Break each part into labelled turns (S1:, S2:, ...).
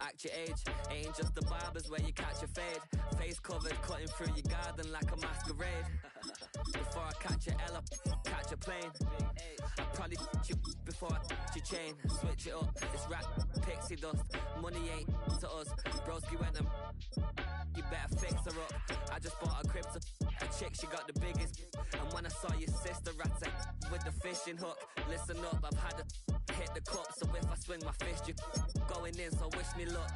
S1: Act your age, ain't just the barbers where you catch a fade. Face covered, cutting through your garden like a masquerade. Before I catch a L up, catch a plane. I probably you before I your chain. Switch it up, it's rap, pixie dust. Money ain't to us. Broski went and you better fix her up. I just bought a crib to a chick, she got the biggest. And when I saw your sister rat with the fishing hook, listen up, I've had to hit the cup. So if I swing my fist, you going in, so wish me luck.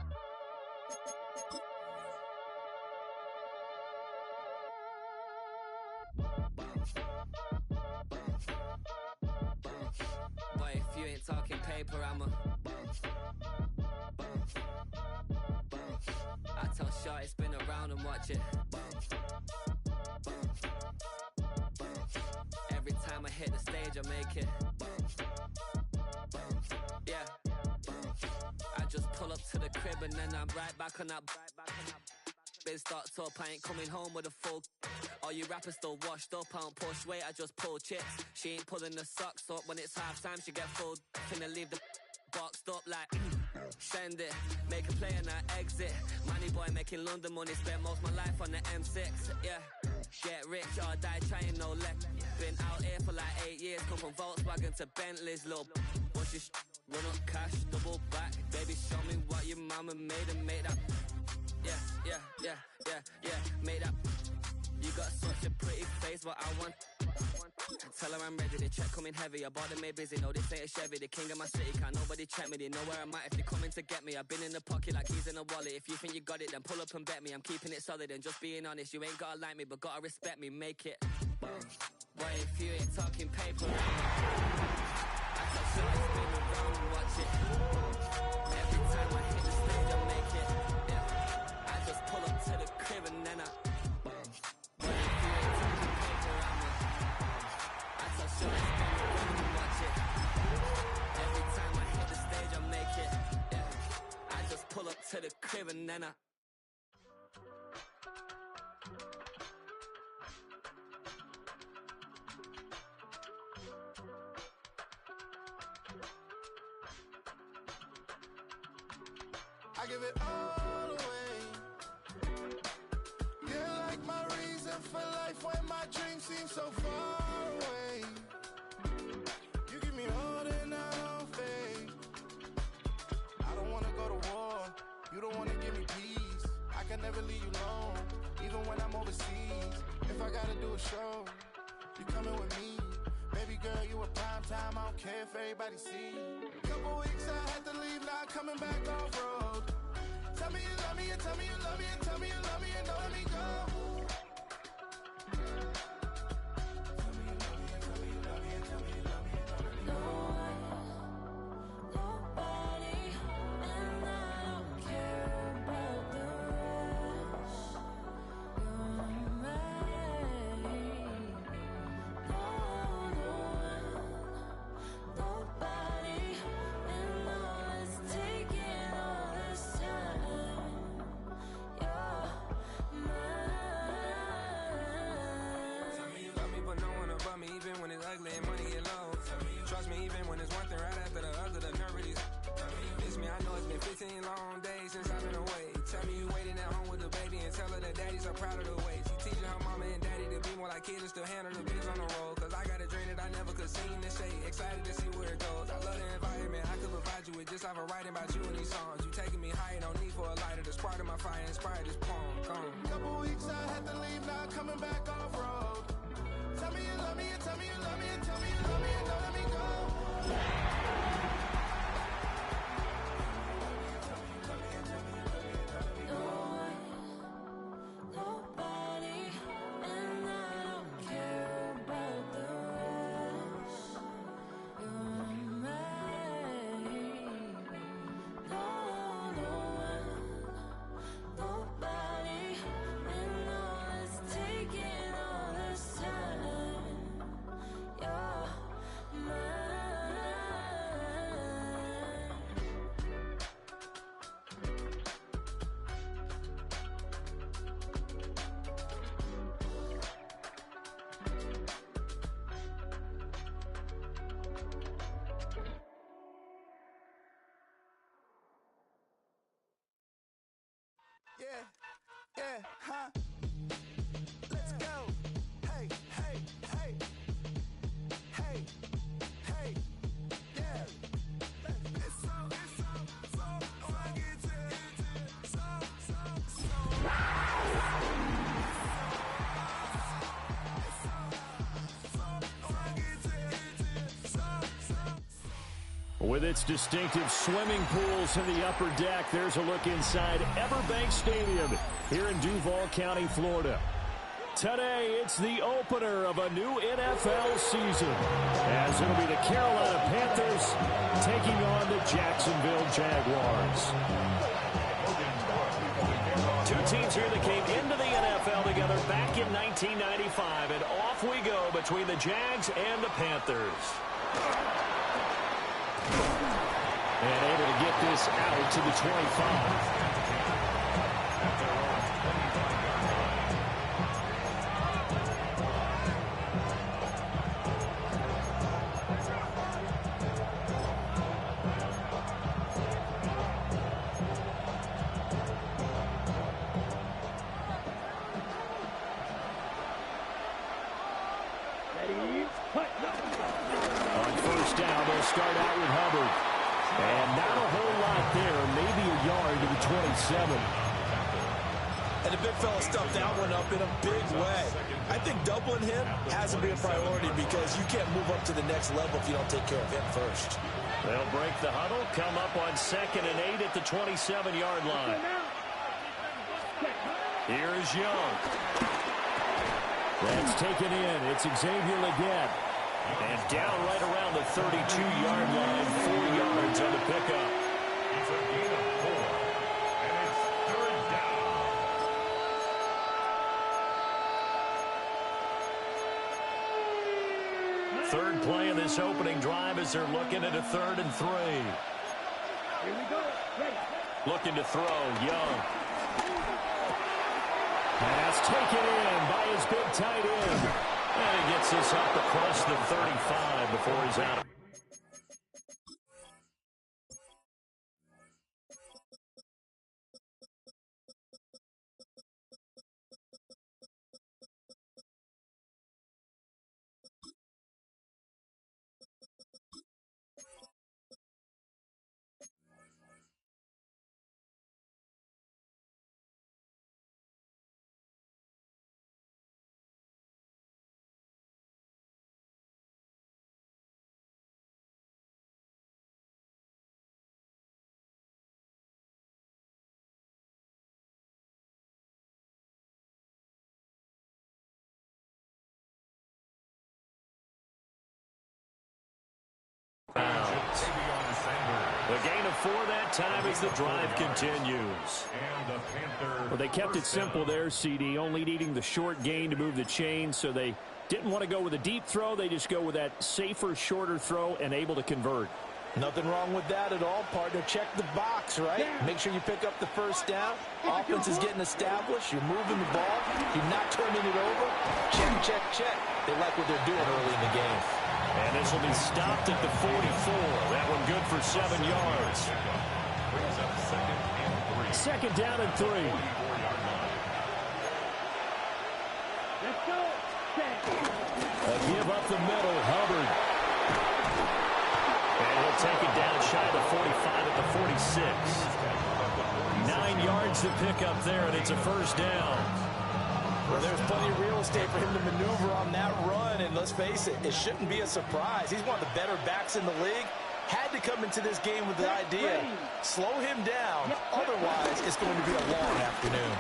S1: Boy, if you ain't talking paper, I'm a I tell Shorty spin around and watch it. Every time I hit the stage, I make it. Yeah. I just pull up to the crib and then I'm right back on that. Been starts up, I ain't coming home with a full. All you rappers still washed up, I don't push weight, I just pull chips. She ain't pulling the socks up when it's half time, she get full. Finna leave the boxed up like send it, make a play and I exit. Money boy making London money, spent most of my life on the M6. Yeah, get rich or die trying, no leg. Been out here for like 8 years, come from Volkswagen to Bentley's, little. What's your run up cash, double back. Baby, show me what your mama made and make that. Yeah, make that. You got such a pretty face, what I want. Tell her I'm ready, the check coming heavy. I bought them made busy, no this ain't a Chevy. The king of my city, can't nobody check me. They know where I'm at if they coming to get me. I've been in the pocket like keys in a wallet. If you think you got it, then pull up and bet me. I'm keeping it solid and just being honest. You ain't gotta like me, but gotta respect me, make it. Boy, if you ain't talking paper, I tell Shorty spin around and watch it. Every time I hit the stage, I make it. Yeah. I just pull up to the crib and then I so I spin around and watch it. Every time I hit the stage, I make it. Yeah. I just pull up to the crib and then I
S2: give it all away. You're like my reason for life when my dreams seem so far away. You give me all that I don't do a show. You coming with me? Baby girl, you a prime time. I don't care if everybody see. Couple weeks I had to leave, now coming back off road. Tell me you love me, and tell me you love me, and tell me you love me, and don't let me go.
S3: Trust me, even when it's one thing right after the other, the nerve really miss me. I know it's been 15 long days since I've been away. Tell me you waiting at home with the baby and tell her that daddy's so proud of the way. She teaching her mama and daddy to be more like kids and still handle the biz on the road. Cause I got a dream that I never could sing and say. Excited to see where it goes. I love the environment. I could provide you with just like a writing about you in these songs. You taking me higher, no need for a lighter. The spark of my fire inspired this poem. Gone.
S2: Couple weeks I had to leave, now coming back off road. Tell me you love me, and tell me you love me, and tell me you love me, and don't let me go. Yeah, huh? Let's go. Hey, hey, hey. Hey, hey, yeah. It's so, I get it.
S4: With its distinctive swimming pools in the upper deck, there's a look inside Everbank Stadium here in Duval County, Florida. Today, it's the opener of a new NFL season, as it'll be the Carolina Panthers taking on the Jacksonville Jaguars. Two teams here that came into the NFL together back in 1995, and off we go between the Jags and the Panthers. And able to get this out to the 25. On first down, they'll start out with Hubbard. And not a whole lot there, maybe a yard to the 27.
S5: And the big fella stuffed that one up in a big way. I think doubling him has to be a priority because you can't move up to the next level if you don't take care of him first.
S4: They'll break the huddle, come up on 2nd and 8 at the 27-yard line. Here's Young. That's taken in. It's Xavier Leggett. And down right around the 32-yard line, 4 yards on the pickup.
S6: It's a gain of 4, and it's 3rd down.
S4: Third play of this opening drive as they're looking at a 3rd and 3.
S6: Here we go. Ready.
S4: Looking to throw, Young. Pass taken in by his big tight end. And he gets this up across the 35 before he's out. The gain of 4 that time as the drive continues. Well, they kept it simple there, CD, only needing the short gain to move the chain, so they didn't want to go with a deep throw. They just go with that safer, shorter throw and able to convert.
S5: Nothing wrong with that at all, partner. Check the box, right? Make sure you pick up the first down. Offense is getting established. You're moving the ball. You're not turning it over. Check, check, check. They like what they're doing early in the game.
S4: And this will be stopped at the 44. That one good for 7 yards. Second down and 3. A give up the middle, Hubbard. And he'll take it down shy of the 45 at the 46. 9 yards to pick up there, and it's a first down.
S5: Well, there's plenty of real estate for him to maneuver on that run, and let's face it, it shouldn't be a surprise. He's one of the better backs in the league. Had to come into this game with the idea, slow him down, otherwise it's going to be a long afternoon.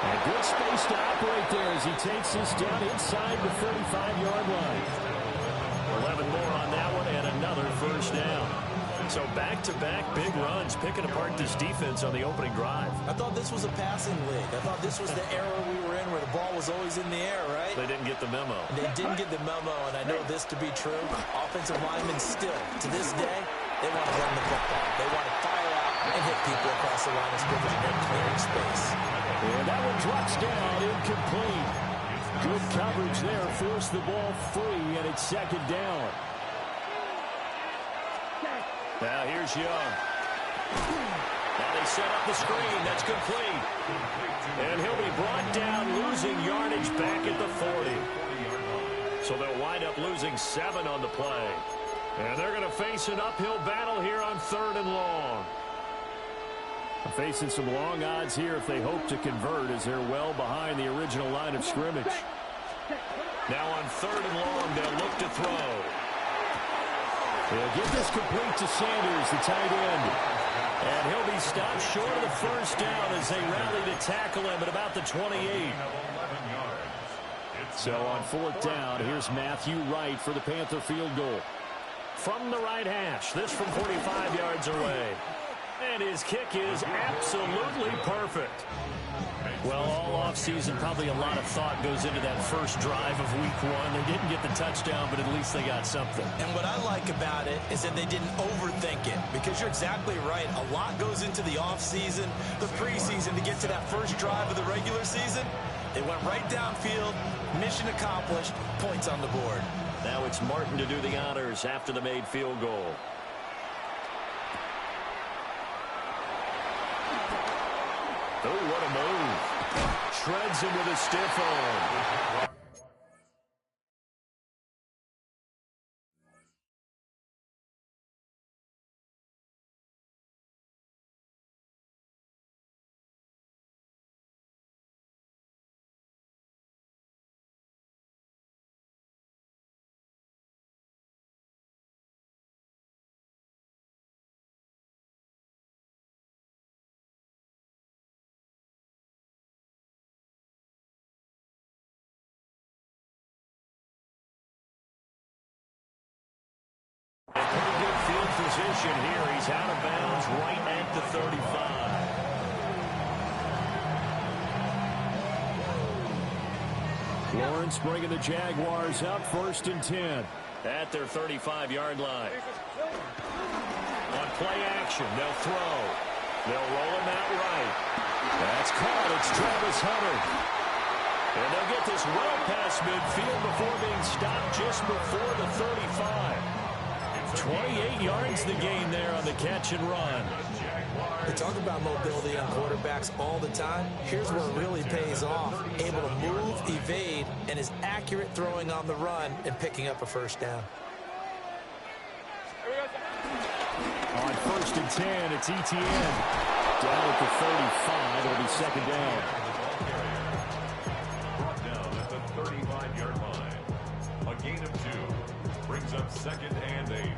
S4: And good space to operate there as he takes this down inside the 35-yard line. 11 more on that one and another first down. So back-to-back big runs, picking apart this defense on the opening drive.
S5: I thought this was a passing league. I thought this was the era we were in where the ball was always in the air, right?
S4: They didn't get the memo.
S5: They didn't get the memo, and I know this to be true. Offensive linemen still, to this day, they want to run the football. They want to fire out and hit people across the line of scrimmage and clearing space.
S4: And that one drops down, incomplete. Good coverage there, forced the ball free, and it's second down. Now here's Young. Now they set up the screen. That's complete. And he'll be brought down, losing yardage back at the 40. So they'll wind up losing 7 on the play. And they're going to face an uphill battle here on 3rd and long. Facing some long odds here if they hope to convert, as they're well behind the original line of scrimmage. Now on 3rd and long, they'll look to throw. They'll get this complete to Sanders, the tight end. And he'll be stopped short of the first down as they rally to tackle him at about the 28. So on 4th down, here's Matthew Wright for the Panther field goal. From the right hash, this from 45 yards away. And his kick is absolutely perfect. Well, all offseason, probably a lot of thought goes into that first drive of week 1. They didn't get the touchdown, but at least they got something.
S5: And what I like about it is that they didn't overthink it, because you're exactly right. A lot goes into the offseason, the preseason, to get to that first drive of the regular season. They went right downfield, mission accomplished, points on the board.
S4: Now it's Martin to do the honors after the made field goal. Oh, what a move. Shreds him with a stiff arm. Pretty good field position here. He's out of bounds right at the 35. Lawrence bringing the Jaguars up 1st and 10 at their 35-yard line. On play action, they'll throw. They'll roll him out right. That's caught. It's Travis Hunter. And they'll get this well past midfield before being stopped just before the 35. 28 yards the gain there on the catch and run.
S5: We talk about mobility on quarterbacks all the time. Here's where it really pays off. Able to move, evade, and is accurate throwing on the run and picking up a first down.
S4: On 1st and 10, it's ETN. Down at the 35, it'll be second down.
S6: Brought down at the 35-yard line. A gain of 2 brings up 2nd and 8.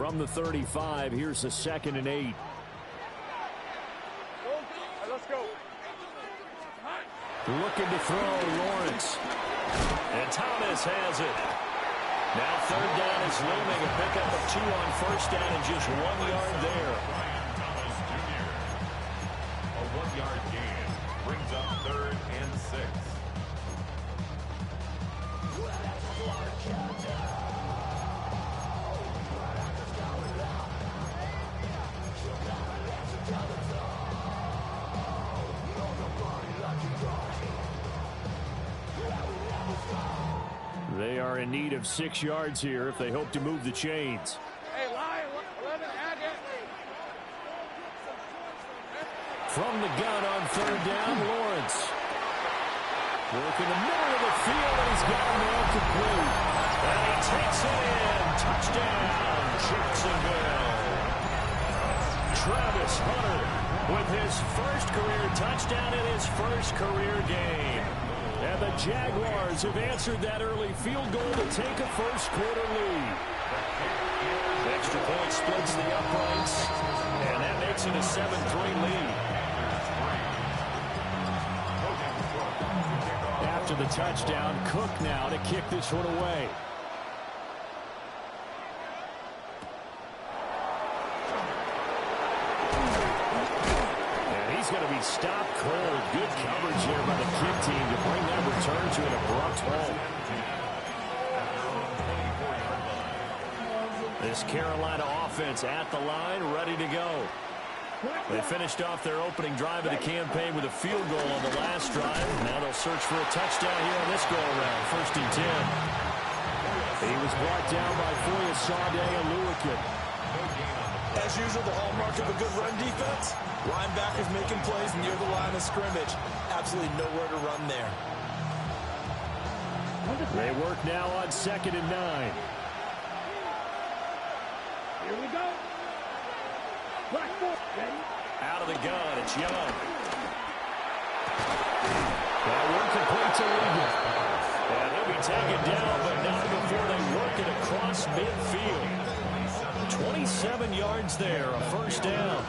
S4: From the 35, here's the 2nd and 8.
S7: Let's go.
S4: Looking to throw, Lawrence. And Thomas has it. Now 3rd down is looming. A pickup of 2 on 1st down and just 1 yard there.
S6: Thomas Jr. A 1-yard gain brings up 3rd and 6.
S4: They are in need of 6 yards here if they hope to move the chains.
S7: Hey, line 11, Agate.
S4: From the gun on 3rd down, Lawrence. Working the middle of the field, and he's got a man complete. And he takes it in. Touchdown, Jacksonville. Travis Hunter with his first career touchdown in his first career game. And the Jaguars have answered that early field goal to take a first-quarter lead. Extra point splits the uprights, and that makes it a 7-3 lead. After the touchdown, Cook now to kick this one away. And he's going to be stopped cold. Good coverage there by the kick team to bring that return to an abrupt halt. This Carolina offense at the line, ready to go. They finished off their opening drive of the campaign with a field goal on the last drive. Now they'll search for a touchdown here on this go-around. 1st and 10. He was brought down by Foyesade Oluwakin.
S5: As usual, the hallmark of a good run defense, linebackers making plays near the line of scrimmage. Absolutely nowhere to run there.
S4: They work now on 2nd and 9.
S7: Here we go. Black ball. Ready?
S4: Out of the gun, it's Young. That one complete to Regan. And they'll be taken down, but not before they work it across midfield. 27 yards there, a 1st down.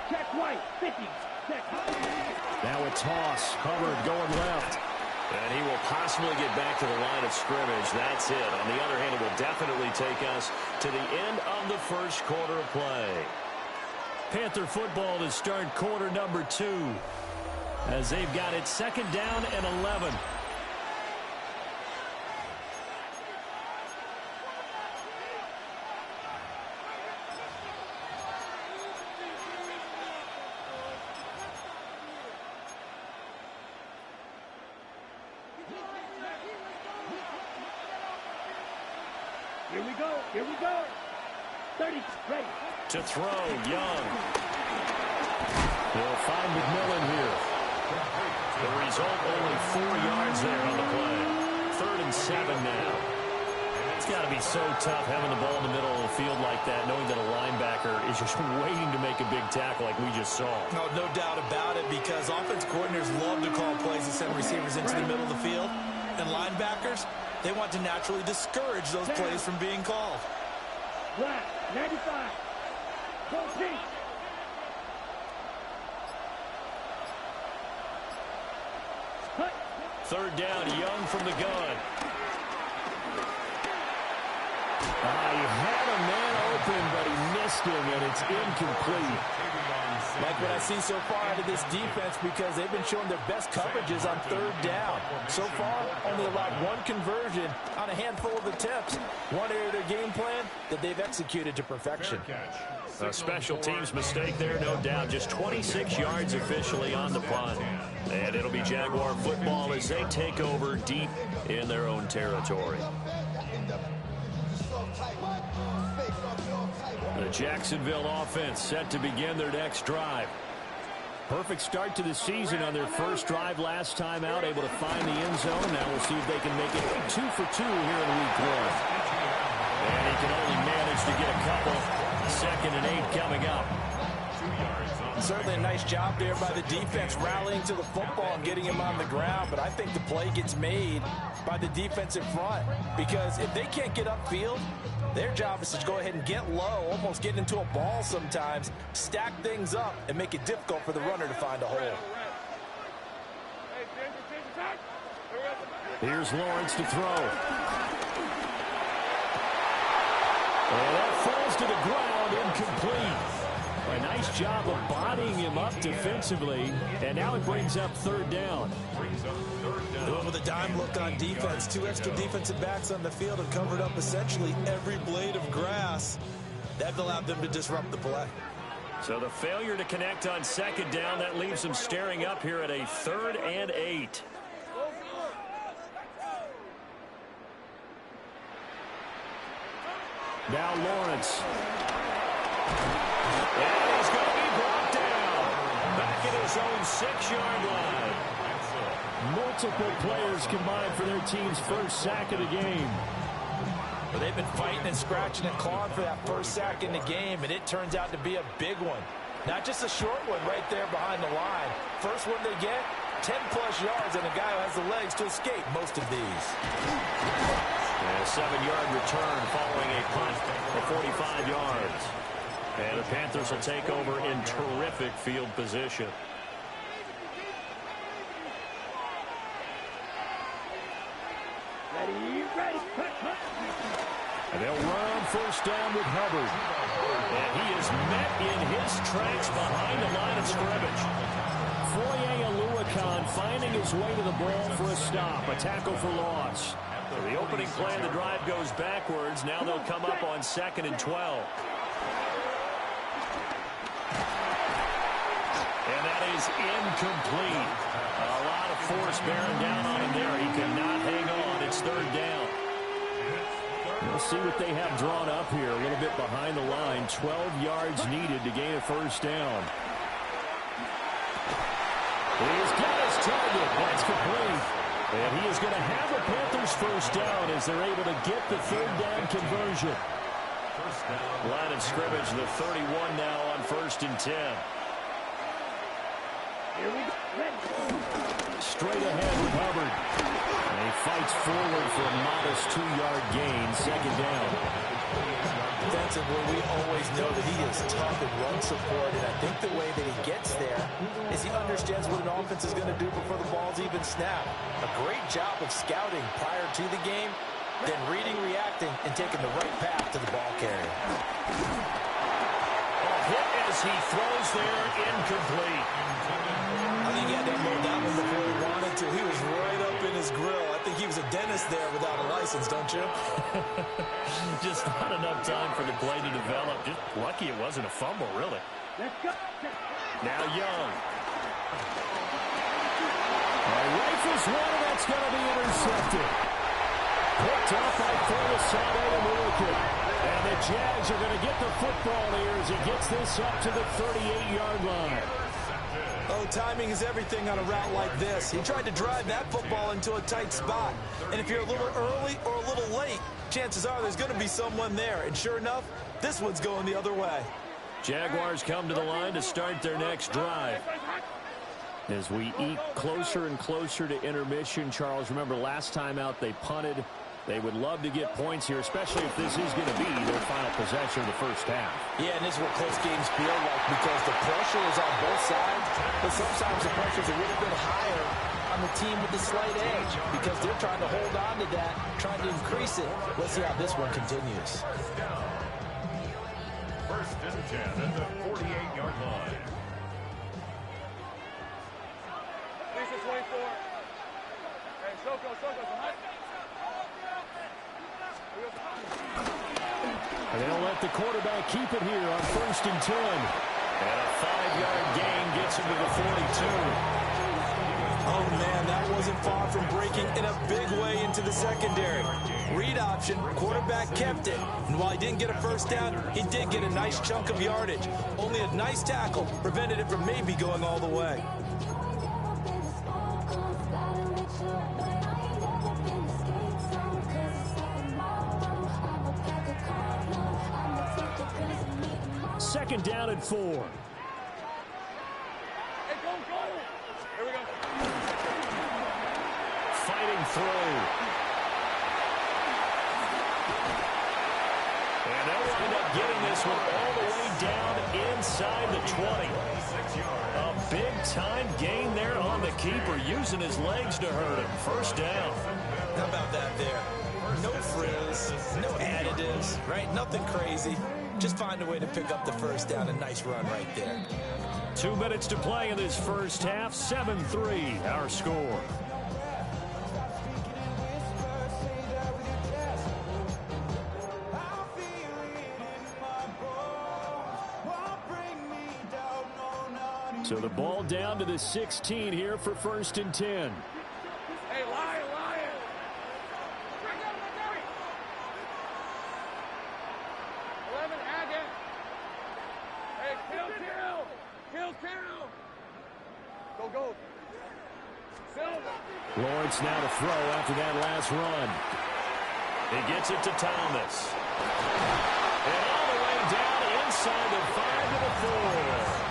S7: Check right. 50. Check.
S4: Now a toss. Hubbard going left. And he will possibly get back to the line of scrimmage. That's it. On the other hand, it will definitely take us to the end of the first quarter of play. Panther football to start quarter number 2. As they've got it 2nd down and 11.
S7: Here we go. Here we go. 30. Ready.
S4: To throw, Young. They'll find McMillan here. The result, only 4 yards there on the play. 3rd and 7 now. It's got to be so tough having the ball in the middle of the field like that, knowing that a linebacker is just waiting to make a big tackle like we just saw.
S5: No doubt about it, because offense coordinators love to call plays and send receivers into the middle of the field. And linebackers, they want to naturally discourage those plays from being called.
S7: Black. 95. Go deep. Cut.
S4: 3rd down, Young from the gun. He had a man open, but he missed him, and it's incomplete.
S5: Like what I've seen so far out of this defense, because they've been showing their best coverages on 3rd down. So far, only allowed 1 conversion on a handful of attempts. One area of their game plan that they've executed to perfection.
S4: A special teams mistake there, no doubt. Just 26 yards officially on the punt. And it'll be Jaguar football as they take over deep in their own territory. The Jacksonville offense set to begin their next drive. Perfect start to the season on their first drive last time out, able to find the end zone. Now we'll see if they can make it 2 for 2 here in week 1. And he can only manage to get a couple. 2nd and 8 coming up.
S6: 2 yards on
S5: Certainly a nice job there by the defense, rallying to the football and getting him on the ground. But I think the play gets made by the defensive front, because if they can't get upfield, their job is to go ahead and get low, almost get into a ball sometimes, stack things up, and make it difficult for the runner to find a hole.
S4: Here's Lawrence to throw. And that falls to the ground, incomplete. A nice job of bodying him up defensively, and now it brings up third down.
S5: Going with a dime look on defense. 2 extra defensive backs on the field have covered up essentially every blade of grass. That allowed them to disrupt the play.
S4: So the failure to connect on second down, that leaves them staring up here at a 3rd and 8. Now Lawrence. And he's going to be brought down. Back at his own 6-yard line. Multiple players combined for their team's first sack of the game.
S5: But they've been fighting and scratching and clawing for that first sack in the game, and it turns out to be a big one. Not just a short one right there behind the line. First one they get, 10-plus yards, and a guy who has the legs to escape most of these.
S4: And a 7-yard return following a punt of 45 yards. And the Panthers will take over in terrific field position.
S7: Ready.
S4: And they'll run first down with Hubbard. And he is met in his tracks behind the line of scrimmage. Foye Aluakon finding his way to the ball for a stop. A tackle for loss. So the opening play of the drive goes backwards. Now they'll come up on 2nd and 12. And that is incomplete. A lot of force bearing down on him there. He could not hang on. It's 3rd down. We'll see what they have drawn up here. A little bit behind the line. 12 yards needed to gain a first down. He's got his target. That's complete. And he is going to have a Panthers first down as they're able to get the 3rd down conversion. Line of scrimmage, the 31 now on 1st and 10. Straight ahead with Hubbard. And he fights forward for a modest 2-yard gain, 2nd down.
S5: Defensively, we always know that he is tough in run support, and I think the way that he gets there is he understands what an offense is going to do before the ball's even snapped. A great job of scouting prior to the game, then reading, reacting, and taking the right path to the ball carrier.
S4: Hit as he throws there, incomplete.
S5: I think he had to unload that one before he wanted to. He was right up in his grill. I think he was a dentist there without a license, don't you?
S4: Just not enough time for the play to develop. Just lucky it wasn't a fumble, really.
S7: Let's go.
S4: Now Young. Rifles one, that's going to be intercepted. Picked up by Folasade and Wilkin. And the Jags are going to get the football here as he gets this up to the 38-yard line.
S5: Oh, timing is everything on a route like this. He tried to drive that football into a tight spot. And if you're a little early or a little late, chances are there's going to be someone there. And sure enough, this one's going the other way.
S4: Jaguars come to the line to start their next drive. As we eat closer and closer to intermission, Charles, remember last time out they punted. They would love to get points here, especially if this is going to be their final possession of the first half.
S5: Yeah, and this is what close games feel like because the pressure is on both sides, but sometimes the pressure is a little bit higher on the team with the slight edge because they're trying to hold on to that, trying to increase it. Let's see how this one continues.
S6: 1st and 10 at the 48-yard line.
S7: This is 24. Hey, Soko.
S4: And they'll let the quarterback keep it here on 1st and 10. And a 5-yard gain gets him to the 42.
S5: Oh, man, that wasn't far from breaking in a big way into the secondary. Read option, quarterback kept it. And while he didn't get a first down, he did get a nice chunk of yardage. Only a nice tackle prevented it from maybe going all the way.
S4: Second down and 4. fighting through. And they'll wind up getting this one all the way down inside the 20. A big-time gain there on the keeper, using his legs to hurt him. First down.
S5: How about that there? No frills, no additives, right? Nothing crazy. Just find a way to pick up the first down. A nice run right there.
S4: 2 minutes to play in this first half. 7-3, our score. So the ball down to the 16 here for 1st and 10.
S7: Hey, Lion! 11, Haggett. Hey, kill. Go. Silver.
S4: Lawrence now to throw after that last run. He gets it to Thomas. And all the way down inside the 5 to the 4.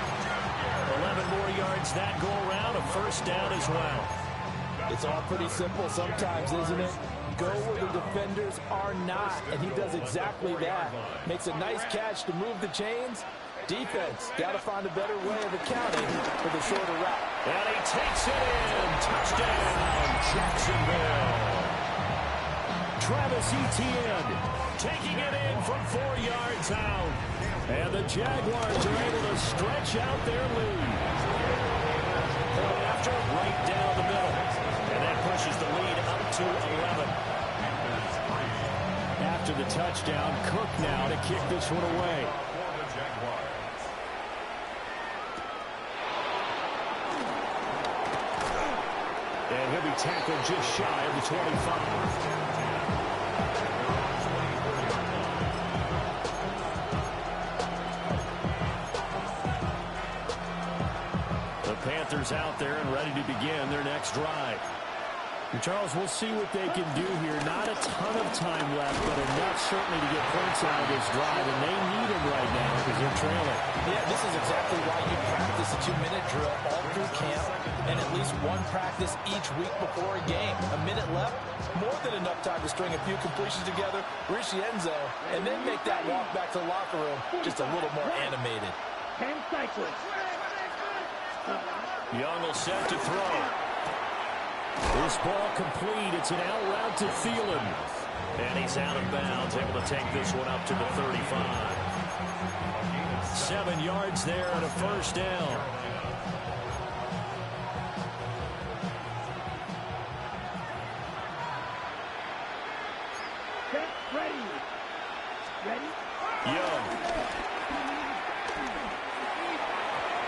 S4: 11 more yards that go around, a first down as well.
S5: It's all pretty simple sometimes, isn't it? Go where the defenders are not, and he does exactly that. Makes a nice catch to move the chains. Defense, got to find a better way of accounting for the shorter route.
S4: And he takes it in. Touchdown, Jacksonville. Travis Etienne taking it in from 4 yards out. And the Jaguars are able to stretch out their lead. Point after, right down the middle. And that pushes the lead up to 11. After the touchdown, Cook now to kick this one away. And he'll be tackled just shy of the 25. Panthers out there and ready to begin their next drive. And Charles, we'll see what they can do here. Not a ton of time left, but enough certainly to get points out of this drive, and they need them right now because they're trailing.
S5: Yeah, this is exactly why you practice a 2-minute drill all through camp and at least one practice each week before a game. A minute left, more than enough time to string a few completions together, reach the end zone, and then make that walk back to the locker room just a little more animated.
S7: 10 cycles.
S4: Young will set to throw. This ball complete. It's an out route to Thielen. And he's out of bounds, able to take this one up to the 35. 7 yards there and a first down.
S7: Set, ready.
S4: Young.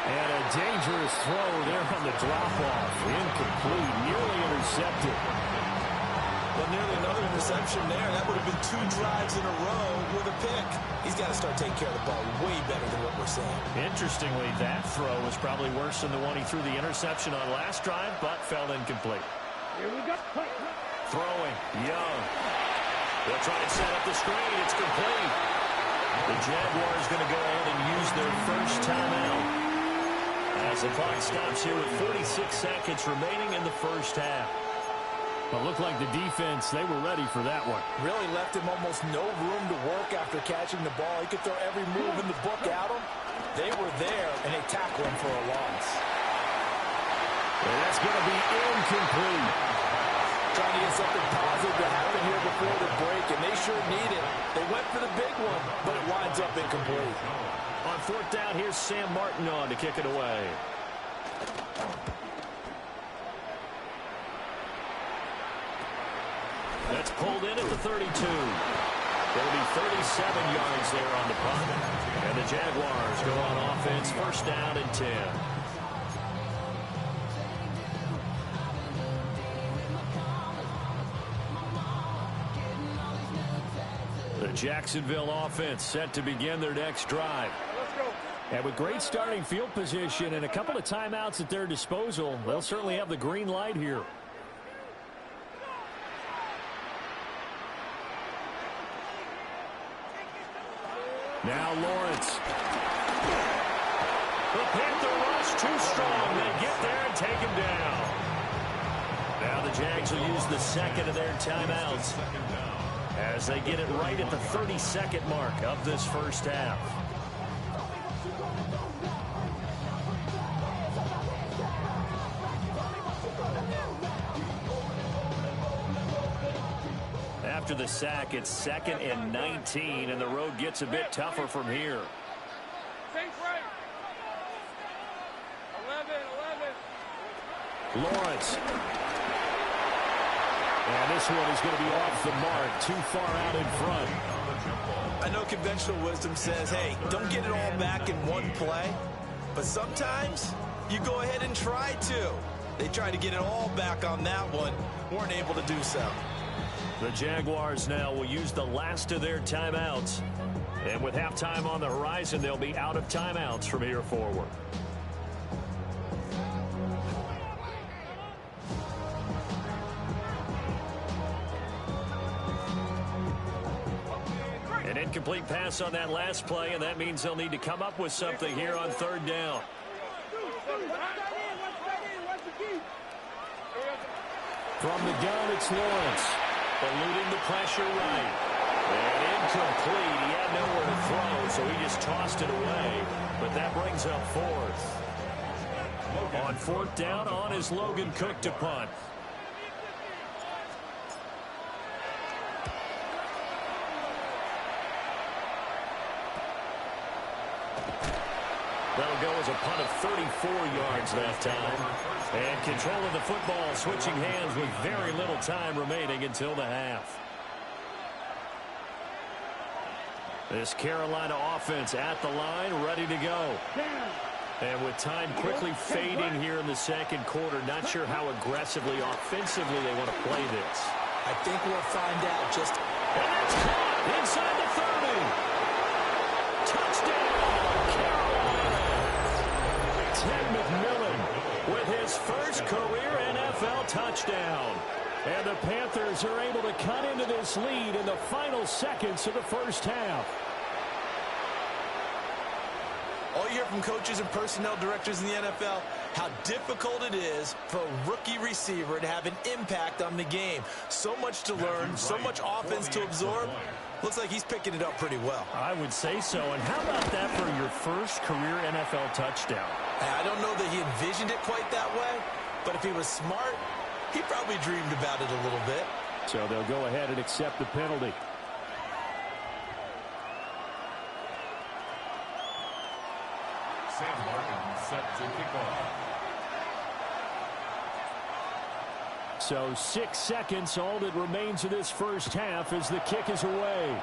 S4: And a dangerous throw there on the drop-off. Incomplete, nearly intercepted.
S5: Well, nearly another interception there. That would have been 2 drives in a row with a pick. He's got to start taking care of the ball way better than what we're seeing.
S4: Interestingly, that throw was probably worse than the one he threw the interception on last drive, but fell incomplete.
S7: Here we go.
S4: Throwing, Young. They'll try to set up the screen. It's complete. The Jaguars going to go ahead and use their first timeout as the clock stops here with 46 seconds remaining in the first half. But looked like the defense, they were ready for that one.
S5: Really left him almost no room to work after catching the ball. He could throw every move in the book at him. They were there, and they tackled him for a loss.
S4: And that's going to be incomplete.
S5: Trying to get something positive to happen here before the break, and they sure need it. They went for the big one, but it winds up incomplete.
S4: On 4th down, here's Sam Martin on to kick it away. That's pulled in at the 32. It'll be 37 yards there on the punt. And the Jaguars go on offense, 1st down and 10. The Jacksonville offense set to begin their next drive.
S7: Let's go.
S4: And with great starting field position and a couple of timeouts at their disposal, they'll certainly have the green light here. Now Lawrence. The Panther rush too strong. They get there and take him down. Now Now the Jags will use the second of their timeouts as they get it right at the 30-second mark of this first half. After the sack, it's 2nd and 19, and the road gets a bit tougher from here. Lawrence. And this one is going to be off the mark, too far out in front.
S5: I know conventional wisdom says, hey, don't get it all back in one play. But sometimes you go ahead and try to. They tried to get it all back on that one. Weren't able to do so.
S4: The Jaguars now will use the last of their timeouts. And with halftime on the horizon, they'll be out of timeouts from here forward. An incomplete pass on that last play, and that means they'll need to come up with something here on 3rd down. From the gun, it's Lawrence. Eluding the pressure right. And incomplete. He had nowhere to throw, so he just tossed it away. But that brings up 4th. On 4th down, on is Logan Cook to punt. That'll go as a punt of 34 yards that time. And control of the football switching hands with very little time remaining until the half. This Carolina offense at the line, ready to go. And with time quickly fading here in the 2nd quarter, not sure how aggressively, offensively they want to play this.
S5: I think we'll find out just...
S4: And that's caught inside the 30. Touchdown, Carolina. Ted McMillan with his first career NFL touchdown. And the Panthers are able to cut into this lead in the final seconds of the first half.
S5: All you hear from coaches and personnel directors in the NFL, how difficult it is for a rookie receiver to have an impact on the game. So much to learn, so much offense to absorb. Looks like he's picking it up pretty well.
S4: I would say so. And how about that for your first career NFL touchdown?
S5: I don't know that he envisioned it quite that way, but if he was smart, he probably dreamed about it a little bit.
S4: So they'll go ahead and accept the penalty.
S6: Sam Martin set to kick off.
S4: So 6 seconds, all that remains of this first half as the kick is away.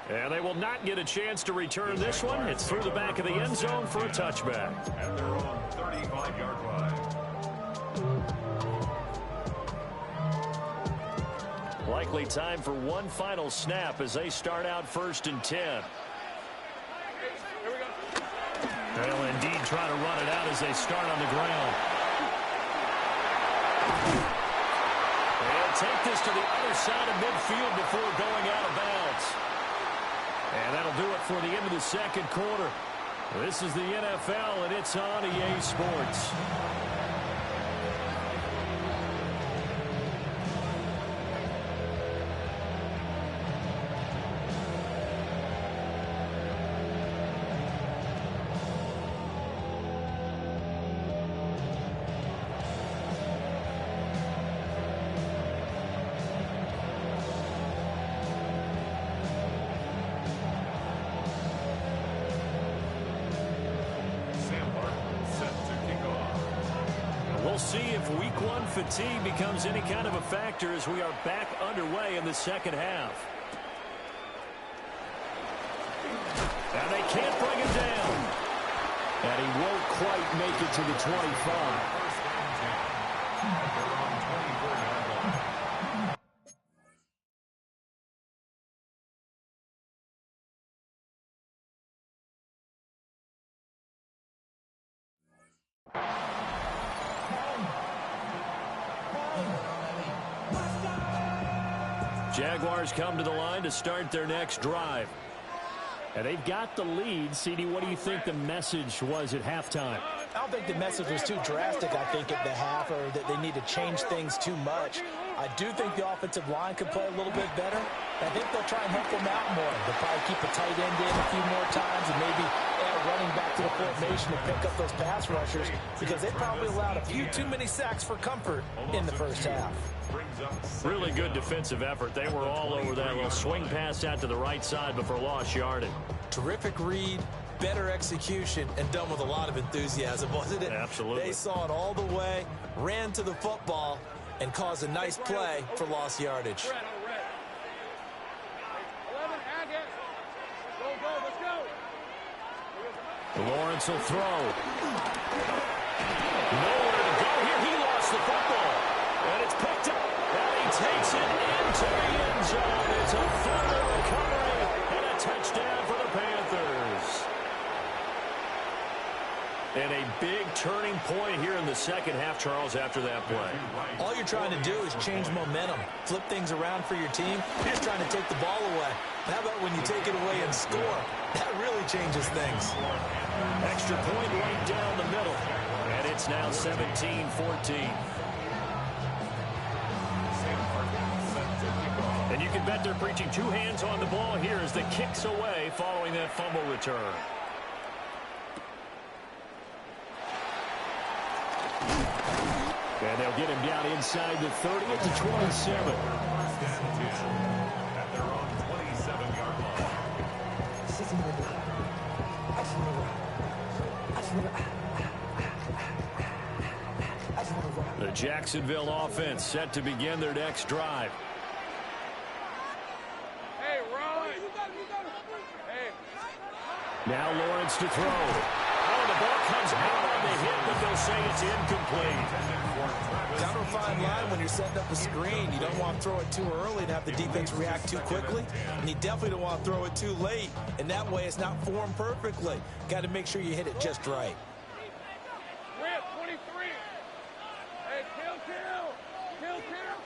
S4: And they will not get a chance to return this one. It's through the back of the end zone for a touchback.
S6: At their own 35-yard line.
S4: Likely time for one final snap as they start out 1st and 10. They'll indeed try to run it out as they start on the ground. They'll take this to the other side of midfield before going out of bounds. And that'll do it for the end of the 2nd quarter. This is the NFL, and it's on EA Sports. We'll see if week 1 fatigue becomes any kind of a factor as we are back underway in the 2nd half. And they can't bring him down. And he won't quite make it to the 25. Jaguars come to the line to start their next drive. And they've got the lead. CD, what do you think the message was at halftime?
S5: I don't think the message was too drastic, I think, at the half, or that they need to change things too much. I do think the offensive line could play a little bit better. I think they'll try and help them out more. They'll probably keep a tight end in a few more times and maybe add a running back to the formation to pick up those pass rushers, because they probably allowed a few too many sacks for comfort in the first half.
S4: Really good defensive effort. They were all over that little swing pass out to the right side before lost yardage.
S5: Terrific read, better execution, and done with a lot of enthusiasm, wasn't it?
S4: Absolutely.
S5: They saw it all the way, ran to the football, and caused a nice play for lost yardage.
S4: Lawrence will throw. Nowhere to go here. He lost the football. And it's picked up. And he takes it into the end zone. It's a further recovery and a touchdown for the Panthers. And a big turning point here in the second half, Charles, after that play.
S5: All you're trying to do is change momentum, flip things around for your team. You're just trying to take the ball away. How about when you take it away and score? That really changes things.
S4: Extra point right down the middle. And it's now 17-14. And you can bet they're preaching two hands on the ball here as the kick's away following that fumble return. And they'll get him down inside the 30 at the 27.
S6: At their own 27-yard line.
S4: The Jacksonville offense set to begin their next drive.
S3: Hey, Ron. Hey.
S4: Now Lawrence to throw. Oh, the ball comes out on the hit, but they'll say it's incomplete.
S5: Kind of a fine line when you're setting up a screen. You don't want to throw it too early and have the defense react too quickly. And you definitely don't want to throw it too late. And that way it's not formed perfectly. Got to make sure you hit it just right.
S3: Rip, 23. Hey, kill.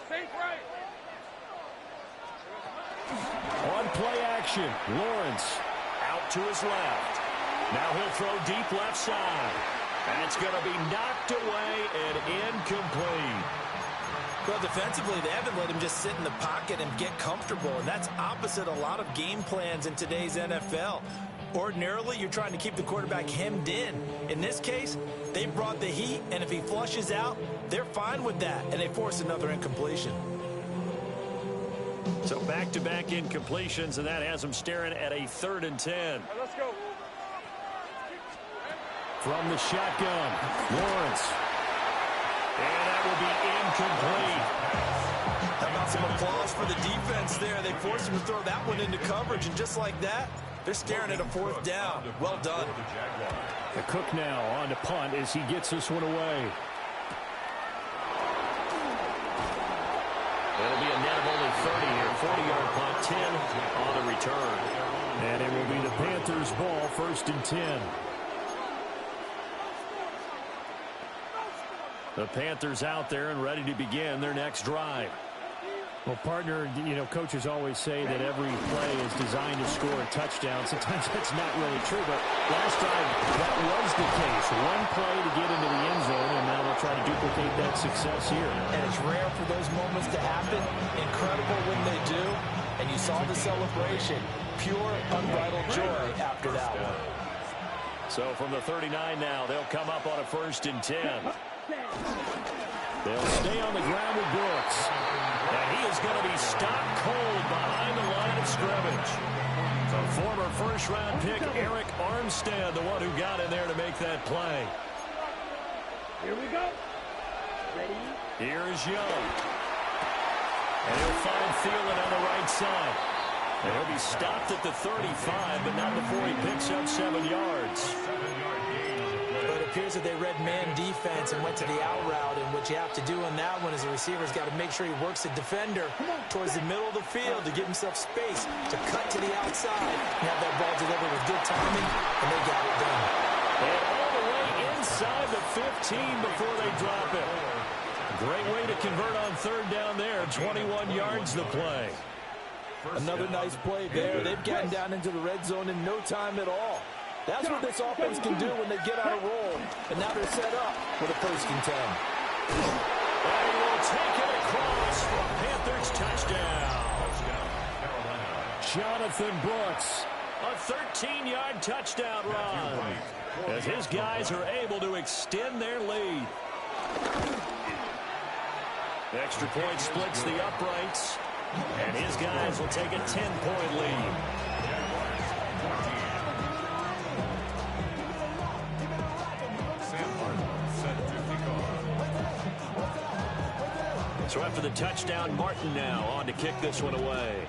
S3: Safe right.
S4: On play action, Lawrence out to his left. Now he'll throw deep left side. And it's going to be knocked away and incomplete.
S5: Well, defensively, they haven't let him just sit in the pocket and get comfortable. And that's opposite a lot of game plans in today's NFL. Ordinarily, you're trying to keep the quarterback hemmed in. In this case, they brought the heat, and if he flushes out, they're fine with that, and they force another incompletion.
S4: So back-to-back incompletions, and that has them staring at a 3rd and 10.
S3: Let's go.
S4: From the shotgun, Lawrence. And that will be incomplete.
S5: How about some applause for the defense there? They forced him to throw that one into coverage, and just like that, they're staring at a 4th down. Well done.
S4: The Cook now on to punt as he gets this one away. It'll be a net of only 30 here. 40-yard punt, 10 on the return. And it will be the Panthers' ball, 1st and 10. The Panthers out there and ready to begin their next drive.
S8: Well, partner, coaches always say that every play is designed to score a touchdown. Sometimes that's not really true, but last time that was the case. One play to get into the end zone, and now they'll try to duplicate that success here.
S5: And it's rare for those moments to happen. Incredible when they do. And you saw the celebration. Pure, unbridled joy after that one.
S4: So from the 39 now, they'll come up on a 1st and 10. They'll stay on the ground with Brooks. And he is going to be stopped cold behind the line of scrimmage. The former first-round pick, Eric Armstead, the one who got in there to make that play.
S7: Here we go. Ready?
S4: Here's Young. And he'll find Thielen on the right side. And he'll be stopped at the 35, but not before he picks up 7 yards.
S5: But it appears that they read man defense and went to the out route, and what you have to do on that one is the receiver's got to make sure he works the defender towards the middle of the field to give himself space to cut to the outside and have that ball delivered with good timing, and they got it done.
S4: And all the way inside the 15 before they drop it. Great way to convert on 3rd down there. 21 yards the play.
S5: Another nice play there. They've gotten down into the red zone in no time at all. That's what this offense can do when they get on a roll. And now they're set up with a first and 10.
S4: And he will take it across for Panthers touchdown. Jonathan Brooks, a 13-yard touchdown run, as his guys are able to extend their lead. Extra point splits the uprights, and his guys will take a 10-point lead. So after the touchdown, Martin now on to kick this one away.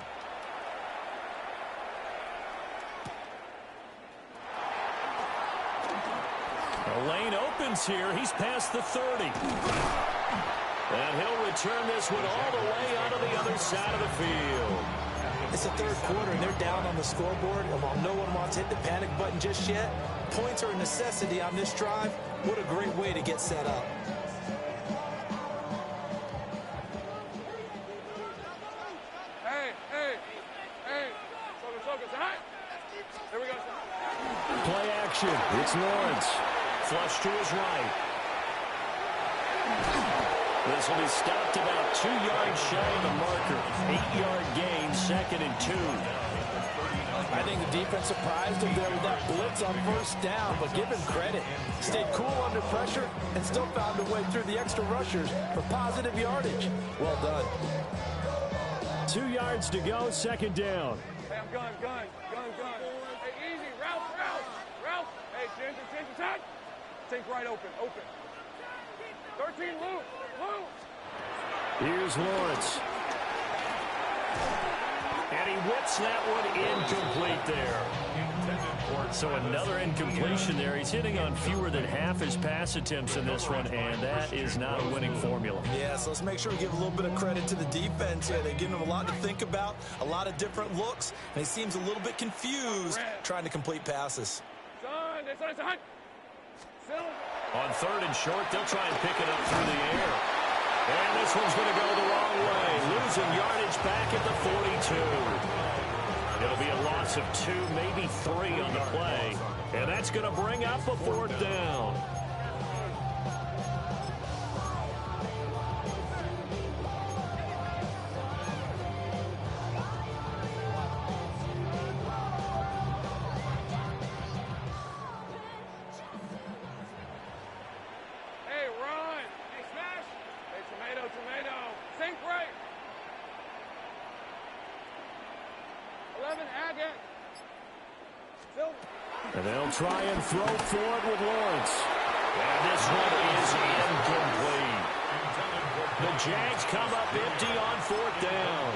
S4: The lane opens here. He's past the 30. And he'll return this one all the way out of the other side of the field.
S5: It's the third quarter, and they're down on the scoreboard. And while no one wants to hit the panic button just yet, points are a necessity on this drive. What a great way to get set up.
S3: Here we go.
S4: Play action. It's Lawrence. Flush to his right. This will be stopped about 2 yards shy of the marker. 8-yard gain, 2nd and 2.
S5: I think the defense surprised him there with that blitz on first down, but give him credit. Stayed cool under pressure and still found a way through the extra rushers for positive yardage. Well done.
S4: 2 yards to go, 2nd down.
S3: Hey, I'm gun. Hey, easy. Route. Hey, chin. Think right open. 13, Lou.
S4: Here's Lawrence. And he whips that one incomplete there. So another incompletion there. He's hitting on fewer than half his pass attempts in this one, and that is not a winning formula.
S5: Yeah, so let's make sure we give a little bit of credit to the defense here. They're giving him a lot to think about, a lot of different looks, and he seems a little bit confused trying to complete passes.
S4: On 3rd and short, they'll try and pick it up through the air. And this one's going to go the wrong way, losing yardage back at the 42. It'll be a loss of 2, maybe 3 on the play. And that's going to bring up a 4th down.
S3: Hey, run. Hey, smash. Hey, tomato. Think right. 11, Agate.
S4: And they'll try and throw forward with Lawrence. And this one is incomplete. The Jags come up empty on 4th down.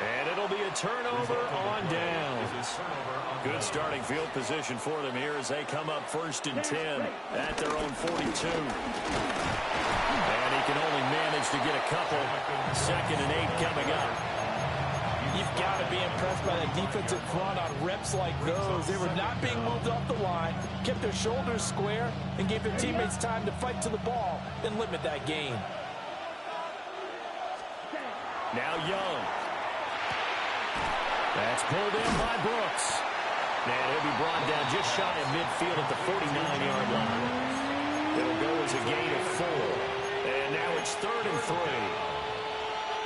S4: And it'll be a turnover on downs. Good starting field position for them here as they come up 1st and 10 at their own 42. And he can only manage to get a couple. 2nd and 8 coming up.
S5: You've got to be impressed by that defensive front on reps like those. They were not being moved off the line, kept their shoulders square, and gave their teammates time to fight to the ball and limit that gain.
S4: Now Young. That's pulled in by Brooks. And he'll be brought down just shy of midfield at the 49-yard line. It'll go as a gain of 4. And now it's 3rd and 3.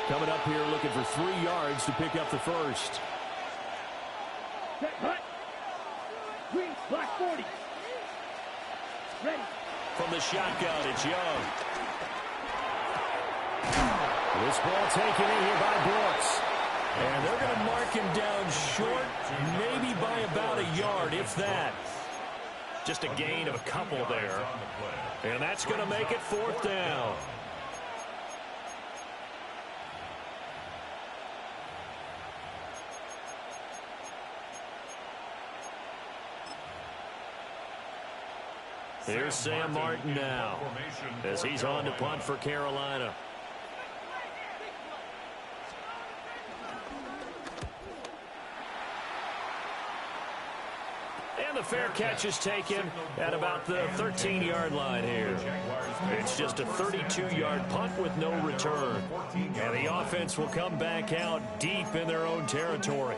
S4: Coming up here looking for 3 yards to pick up the first.
S7: Green, black 40. Ready.
S4: From the shotgun, it's Young. This ball taken in here by Brooks. And they're going to mark him down short, maybe by about a yard, if that. Just a gain of a couple there. And that's going to make it 4th down. Here's Sam Martin now as he's on to punt for Carolina. And the fair catch is taken at about the 13-yard line here. It's just a 32-yard punt with no return. And the offense will come back out deep in their own territory.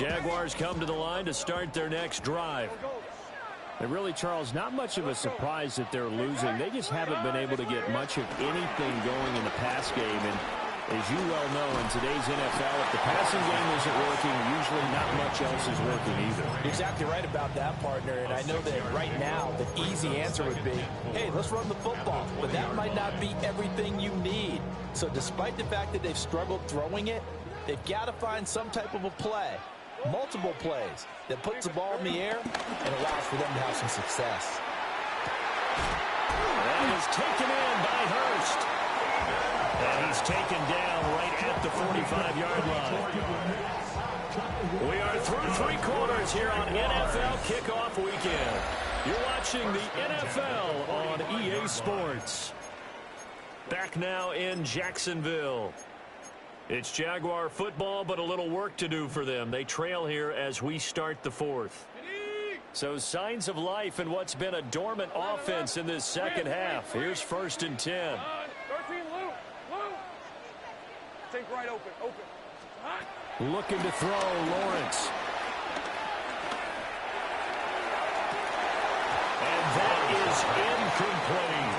S4: Jaguars come to the line to start their next drive.
S8: And really, Charles, not much of a surprise that they're losing. They just haven't been able to get much of anything going in the pass game. And as you well know, in today's NFL, if the passing game isn't working, usually not much else is working either.
S5: You're exactly right about that, partner. And I know that right now the easy answer would be, hey, let's run the football. But that might not be everything you need. So despite the fact that they've struggled throwing it, they've got to find some type of a play, multiple plays, that puts the ball in the air and allows for them to have some success.
S4: That is taken in by Hurst. And he's taken down right at the 45-yard line. We are through three quarters here on NFL Kickoff Weekend. You're watching the NFL on EA Sports. Back now in Jacksonville. It's Jaguar football, but a little work to do for them. They trail here as we start the fourth. So signs of life in what's been a dormant offense in this second half. Here's 1st and 10.
S7: 13, Luke. Take right open.
S4: Looking to throw, Lawrence. And that is incomplete.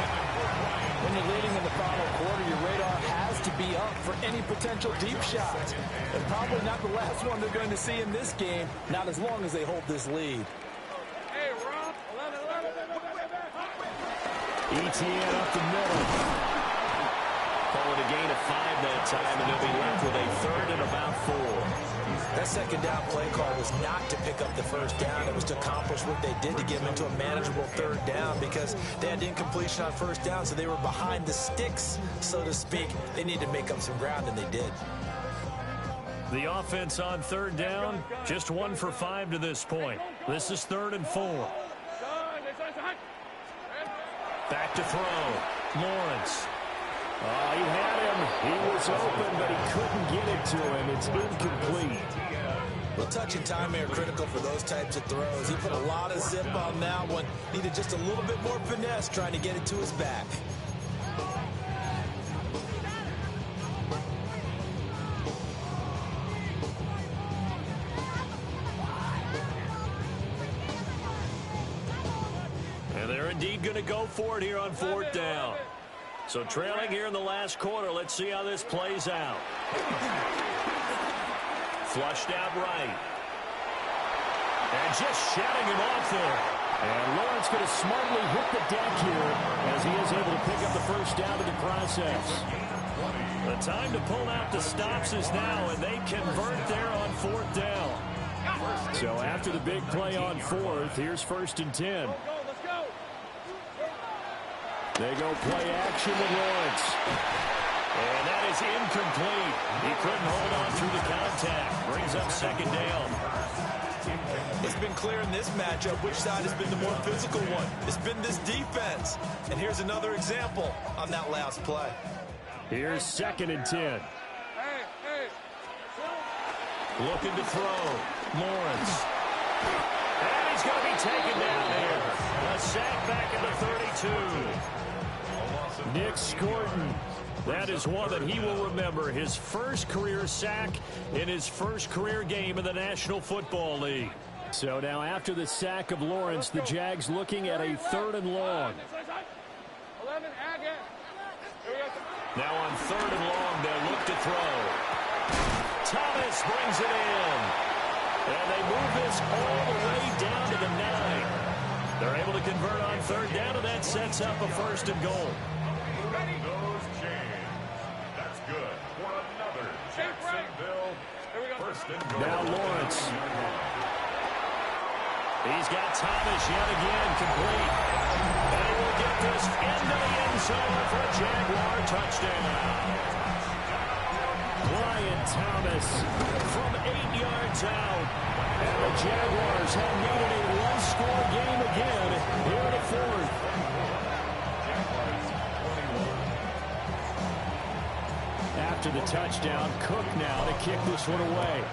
S5: When you're leading in the final quarter, your radar has to be up for any potential deep shots. And probably not the last one they're going to see in this game, not as long as they hold this lead.
S7: Hey, Rob. 11.
S4: ETN up the middle. Call it a gain of 5 that time, and they'll be left with a 3rd and about 4.
S5: That second down play call was not to pick up the first down. It was to accomplish what they did to get them into a manageable 3rd down because they had incompletion on 1st down, so they were behind the sticks, so to speak. They needed to make up some ground, and they did.
S4: The offense on 3rd down, just 1 for 5 to this point. This is 3rd and 4. Back to throw. Lawrence. Oh, he had him. He was open, but he couldn't get it to him. It's incomplete.
S5: Well, touch and time are critical for those types of throws. He put a lot of zip on that one. Needed just a little bit more finesse trying to get it to his back.
S4: And they're indeed going to go for it here on 4th down. So trailing here in the last quarter, let's see how this plays out. Flushed out right. And just shutting him off there. And Lawrence going to smartly hit the deck here as he is able to pick up the 1st down in the process. The time to pull out the stops is now, and they convert there on 4th down. So after the big play on 4th, here's 1st and 10. They go play action with Lawrence. And that is incomplete. He couldn't hold on through the contact. Brings up 2nd down.
S5: It's been clear in this matchup which side has been the more physical one. It's been this defense. And here's another example on that last play.
S4: Here's 2nd and 10. Looking to throw. Lawrence. And he's going to be taken down here. A sack back at the 32. Nick Scorton. That is one that he will remember. His first career sack in his first career game in the National Football League. So now after the sack of Lawrence, the Jags looking at a 3rd and long. Now on 3rd and long, they'll look to throw. Thomas brings it in. And they move this all the way down to the 9. They're able to convert on 3rd down, and that sets up a 1st and goal.
S6: Those chains. That's good for another Jacksonville 1st and goal.
S4: Now Lawrence. He's got Thomas yet again complete. And he will get this into the end zone for a Jaguar touchdown. Brian Thomas from 8 yards out. And the Jaguars have made it a one-score game again here in the 4th. After the touchdown, Cook now to kick this one away.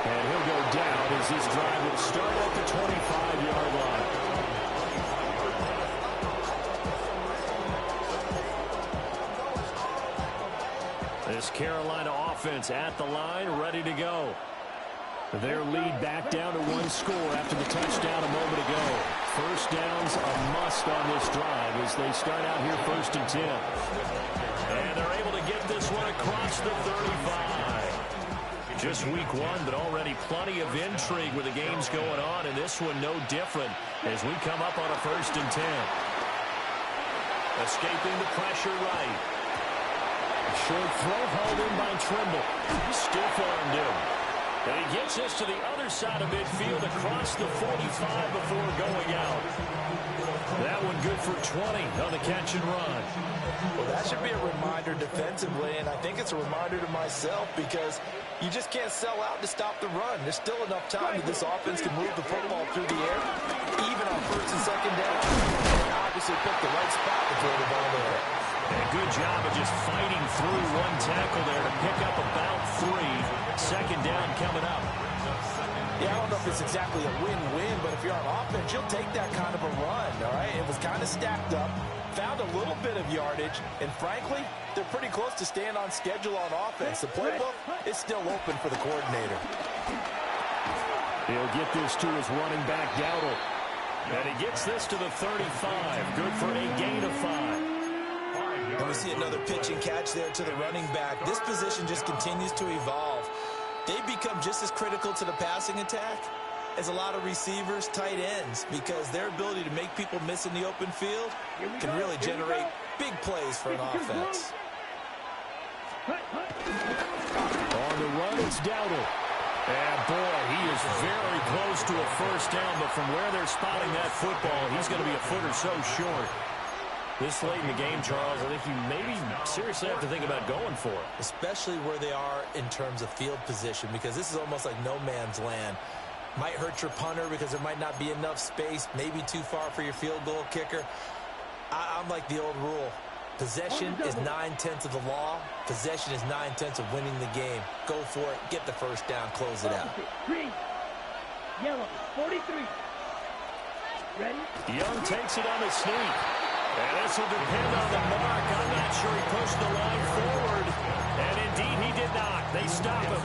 S4: And he'll go down as this drive will start at the 25-yard line. This Carolina offense at the line, ready to go. Their lead back down to one score after the touchdown a moment ago. First down's a must on this drive as they start out here 1st and 10. And they're able to get this one across the 35. Just week one, but already plenty of intrigue with the games going on, and this one no different as we come up on a 1st and 10. Escaping the pressure right. Short throw hauled in by Trimble. Stiff-armed him. And he gets this to the other side of midfield across the 45 before going out. That one good for 20 on the catch and run.
S5: Well, that should be a reminder defensively, and I think it's a reminder to myself because you just can't sell out to stop the run. There's still enough time that this offense can move the football through the air, even on 1st and 2nd down. And obviously pick the right spot to throw the ball there.
S4: And a good job of just fighting through one tackle there to pick up about 3. 2nd down coming up.
S5: Yeah, I don't know if it's exactly a win-win, but if you're on offense, you'll take that kind of a run, all right? It was kind of stacked up, found a little bit of yardage, and frankly, they're pretty close to staying on schedule on offense. The playbook is still open for the coordinator.
S4: He'll get this to his running back, Dowdle. And he gets this to the 35. Good for a gain of 5.
S5: And we see another pitch and catch there to the running back. This position just continues to evolve. They become just as critical to the passing attack as a lot of receivers, tight ends, because their ability to make people miss in the open field can really generate big plays for an offense.
S4: On the run, it's Dowdle. And boy, he is very close to a 1st down, but from where they're spotting that football, he's going to be a foot or so short. This late in the game, Charles, I think you maybe seriously have to think about going for it.
S5: Especially where they are in terms of field position, because this is almost like no man's land. Might hurt your punter because there might not be enough space, maybe too far for your field goal kicker. I'm like the old rule. Possession is 9/10 of the law. Possession is 9/10 of winning the game. Go for it. Get the 1st down. Close it out.
S7: Green, yellow, 43. Ready?
S4: Young takes it on the sneak. And this will depend on the mark. I'm not sure he pushed the line forward. And indeed, he did not. They stop him.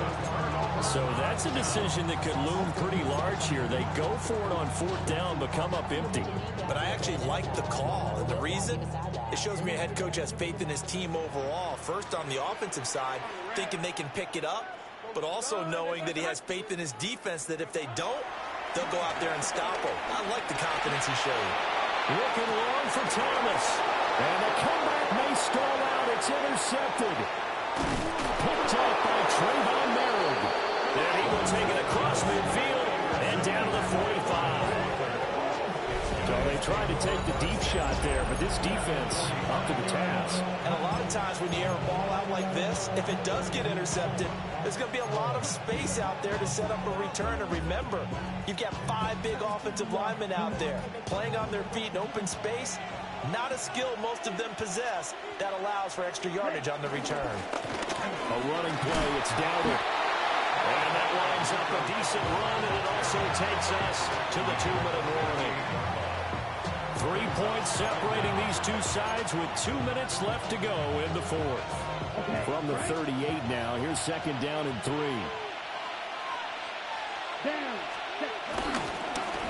S4: So that's a decision that could loom pretty large here. They go for it on 4th down, but come up empty.
S5: But I actually like the call. And the reason? It shows me a head coach has faith in his team overall. First, on the offensive side, thinking they can pick it up, but also knowing that he has faith in his defense that if they don't, they'll go out there and stop him. I like the confidence he showed.
S4: Looking long for Thomas. And the comeback may stall out. It's intercepted. Picked up by Trayvon Merritt. And he will take it across midfield and down to the 45. So they tried to take the deep shot there, but this defense up to the task.
S5: And a lot of times when you air a ball out like this, if it does get intercepted, there's going to be a lot of space out there to set up a return. And remember, you've got 5 big offensive linemen out there playing on their feet in open space. Not a skill most of them possess that allows for extra yardage on the return.
S4: A running play, it's Dowdle. And that lines up a decent run, and it also takes us to the 2-minute warning. 3 points separating these two sides with 2 minutes left to go in the 4th. From the 38 now, here's 2nd down and 3.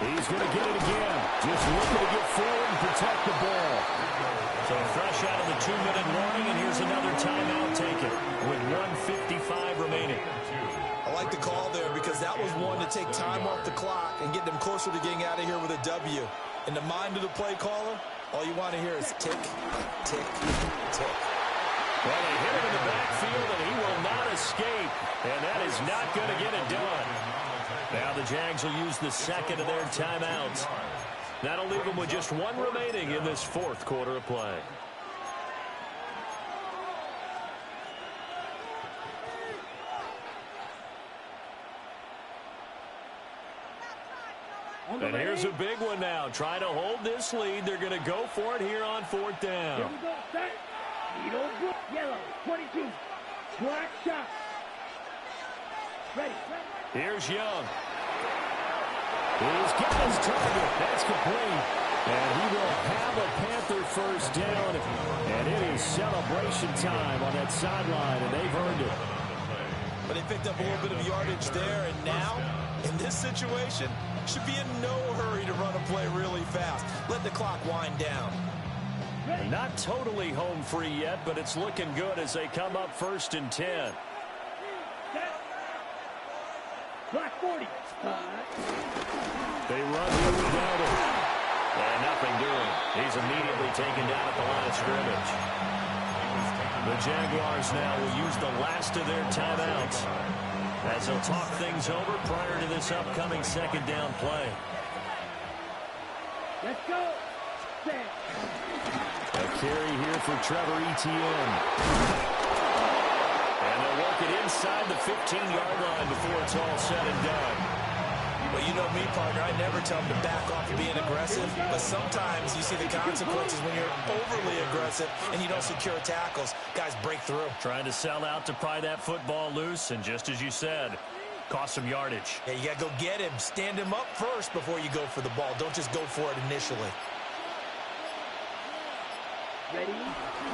S4: He's going to get it again. Just looking to get forward and protect the ball. So fresh out of the 2-minute warning, and here's another timeout taken with 1:55 remaining.
S5: I like the call there because that was one to take time off the clock and get them closer to getting out of here with a W. In the mind of the play caller, all you want to hear is tick, tick, tick.
S4: Well, they hit him in the backfield, and he will not escape. And that is not going to get it done. Now the Jags will use the 2nd of their timeouts. That'll leave them with just 1 remaining in this 4th quarter of play. And here's a big one now. Trying to hold this lead. They're going to go for it here on 4th down.
S7: Here we go, set. Yellow, 22. Black shot. Ready.
S4: Here's Young. He's got his target. That's complete. And he will have a Panther first down. And it is celebration time on that sideline, and they've earned it.
S5: But they picked up a little bit of yardage there, and now, in this situation, should be in no hurry to run a play really fast. Let the clock wind down.
S4: Not totally home free yet, but it's looking good as they come up 1st and 10.
S7: Clock 40.
S4: They run here without him. And nothing doing. He's immediately taken down at the line of scrimmage. The Jaguars now will use the last of their timeouts as they'll talk things over prior to this upcoming 2nd down play.
S7: Let's go. Set.
S4: A carry here for Trevor Etienne. And they'll work it inside the 15-yard line before it's all said and done.
S5: Well, you know me, partner. I never tell them to back off of being aggressive, but sometimes you see the consequences when you're overly aggressive and you don't secure tackles. Guys break through.
S4: Trying to sell out to pry that football loose, and just as you said, cost some yardage.
S5: Yeah, you got to go get him. Stand him up first before you go for the ball. Don't just go for it initially.
S7: Ready?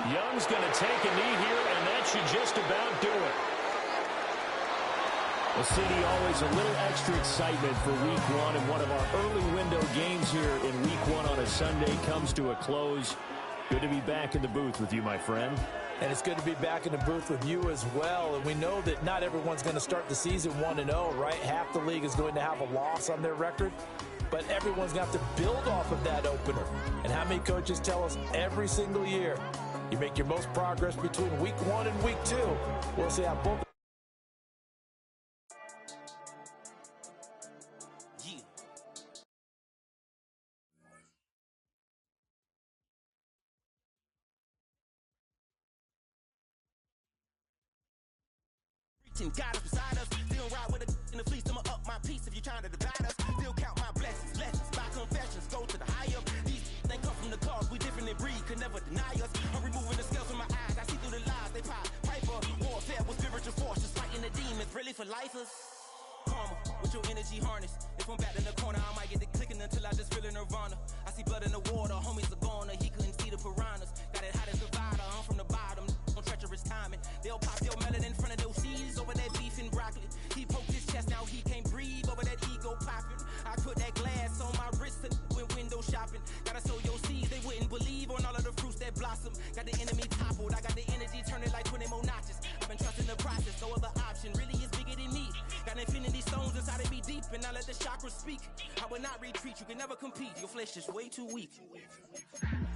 S4: Young's going to take a knee here, and that should just about do it. Well, CD, always a little extra excitement for Week 1, and one of our early window games here in Week 1 on a Sunday comes to a close. Good to be back in the booth with you, my friend.
S5: And it's good to be back in the booth with you as well. And we know that not everyone's going to start the season 1-0, right? Half the league is going to have a loss on their record. But everyone's got to build off of that opener. And how many coaches tell us every single year, you make your most progress between Week 1 and Week 2. We'll see how both.
S9: God is beside us. Still ride with a in the fleece. I'ma up my piece if you're trying to divide us. Still count my blessings, lessons, by confessions. Go to the higher. These they come from the cause. We different in breed, could never deny us. I'm removing the scales from my eyes. I see through the lies. They pop piper. Warfare with spiritual force. Just fighting the demons. Really for lifers. Karma with your energy harness. If I'm back in the corner, I might get the clicking until I just feel a nirvana. I see blood in the water. Homies are gone. He couldn't see the piranhas. Got it hot as divider. I'm from the bottom. On treacherous timing. They'll pop your melon in front of those seeds over that beef and broccoli. He poked his chest, now he can't breathe over that ego popping. I put that glass on my wrist and went window shopping. Gotta sow your seeds, they wouldn't believe on all of the fruits that blossom. Got the enemy toppled, I got the energy turning like 20 more notches. I've been trusting the process, no other option really is bigger than me. Got infinity stones inside of me deep, and I let the chakras speak. I will not retreat, you can never compete. Your flesh is way too weak.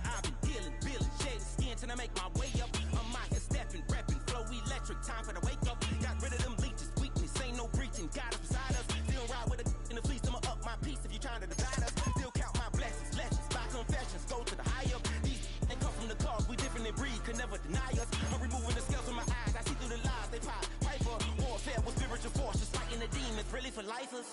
S9: I've been healing, building, shedding skin till I make my way up. I'm mocking, stepping, repping, flow electric. Time for the wake up. Got rid of them leeches, weakness, ain't no breaching. God is beside us. Still ride with a in the fleece. I'ma up my piece if you're trying to divide us. Still count my blessings, lessons, by confessions. Go to the higher. These they come from the cause. We different in breed, could never deny us. I'm removing the scales from my eyes. I see through the lies. They pop piper. Warfare with spiritual force. Just fighting the demons. Really for lifers.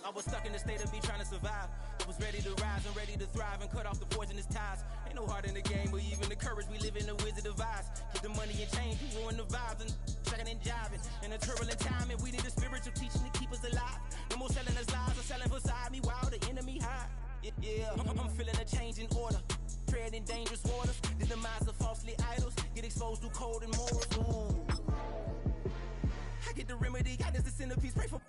S9: I was stuck in the state of me trying to survive. I was ready to rise and ready to thrive and cut off the poisonous ties. Ain't no heart in the game or even the courage. We live in the wizard of Oz. Keep the money and change, you ruin the vibes and checking and jiving. In a turbulent time, and we need a spiritual teaching to keep us alive. No more selling us lies or selling beside me while the enemy hide. Yeah, I'm feeling a change in order. Treading dangerous waters. The demise of falsely idols. Get exposed to cold and morals. Ooh. I get the remedy. God is the centerpiece. Pray for.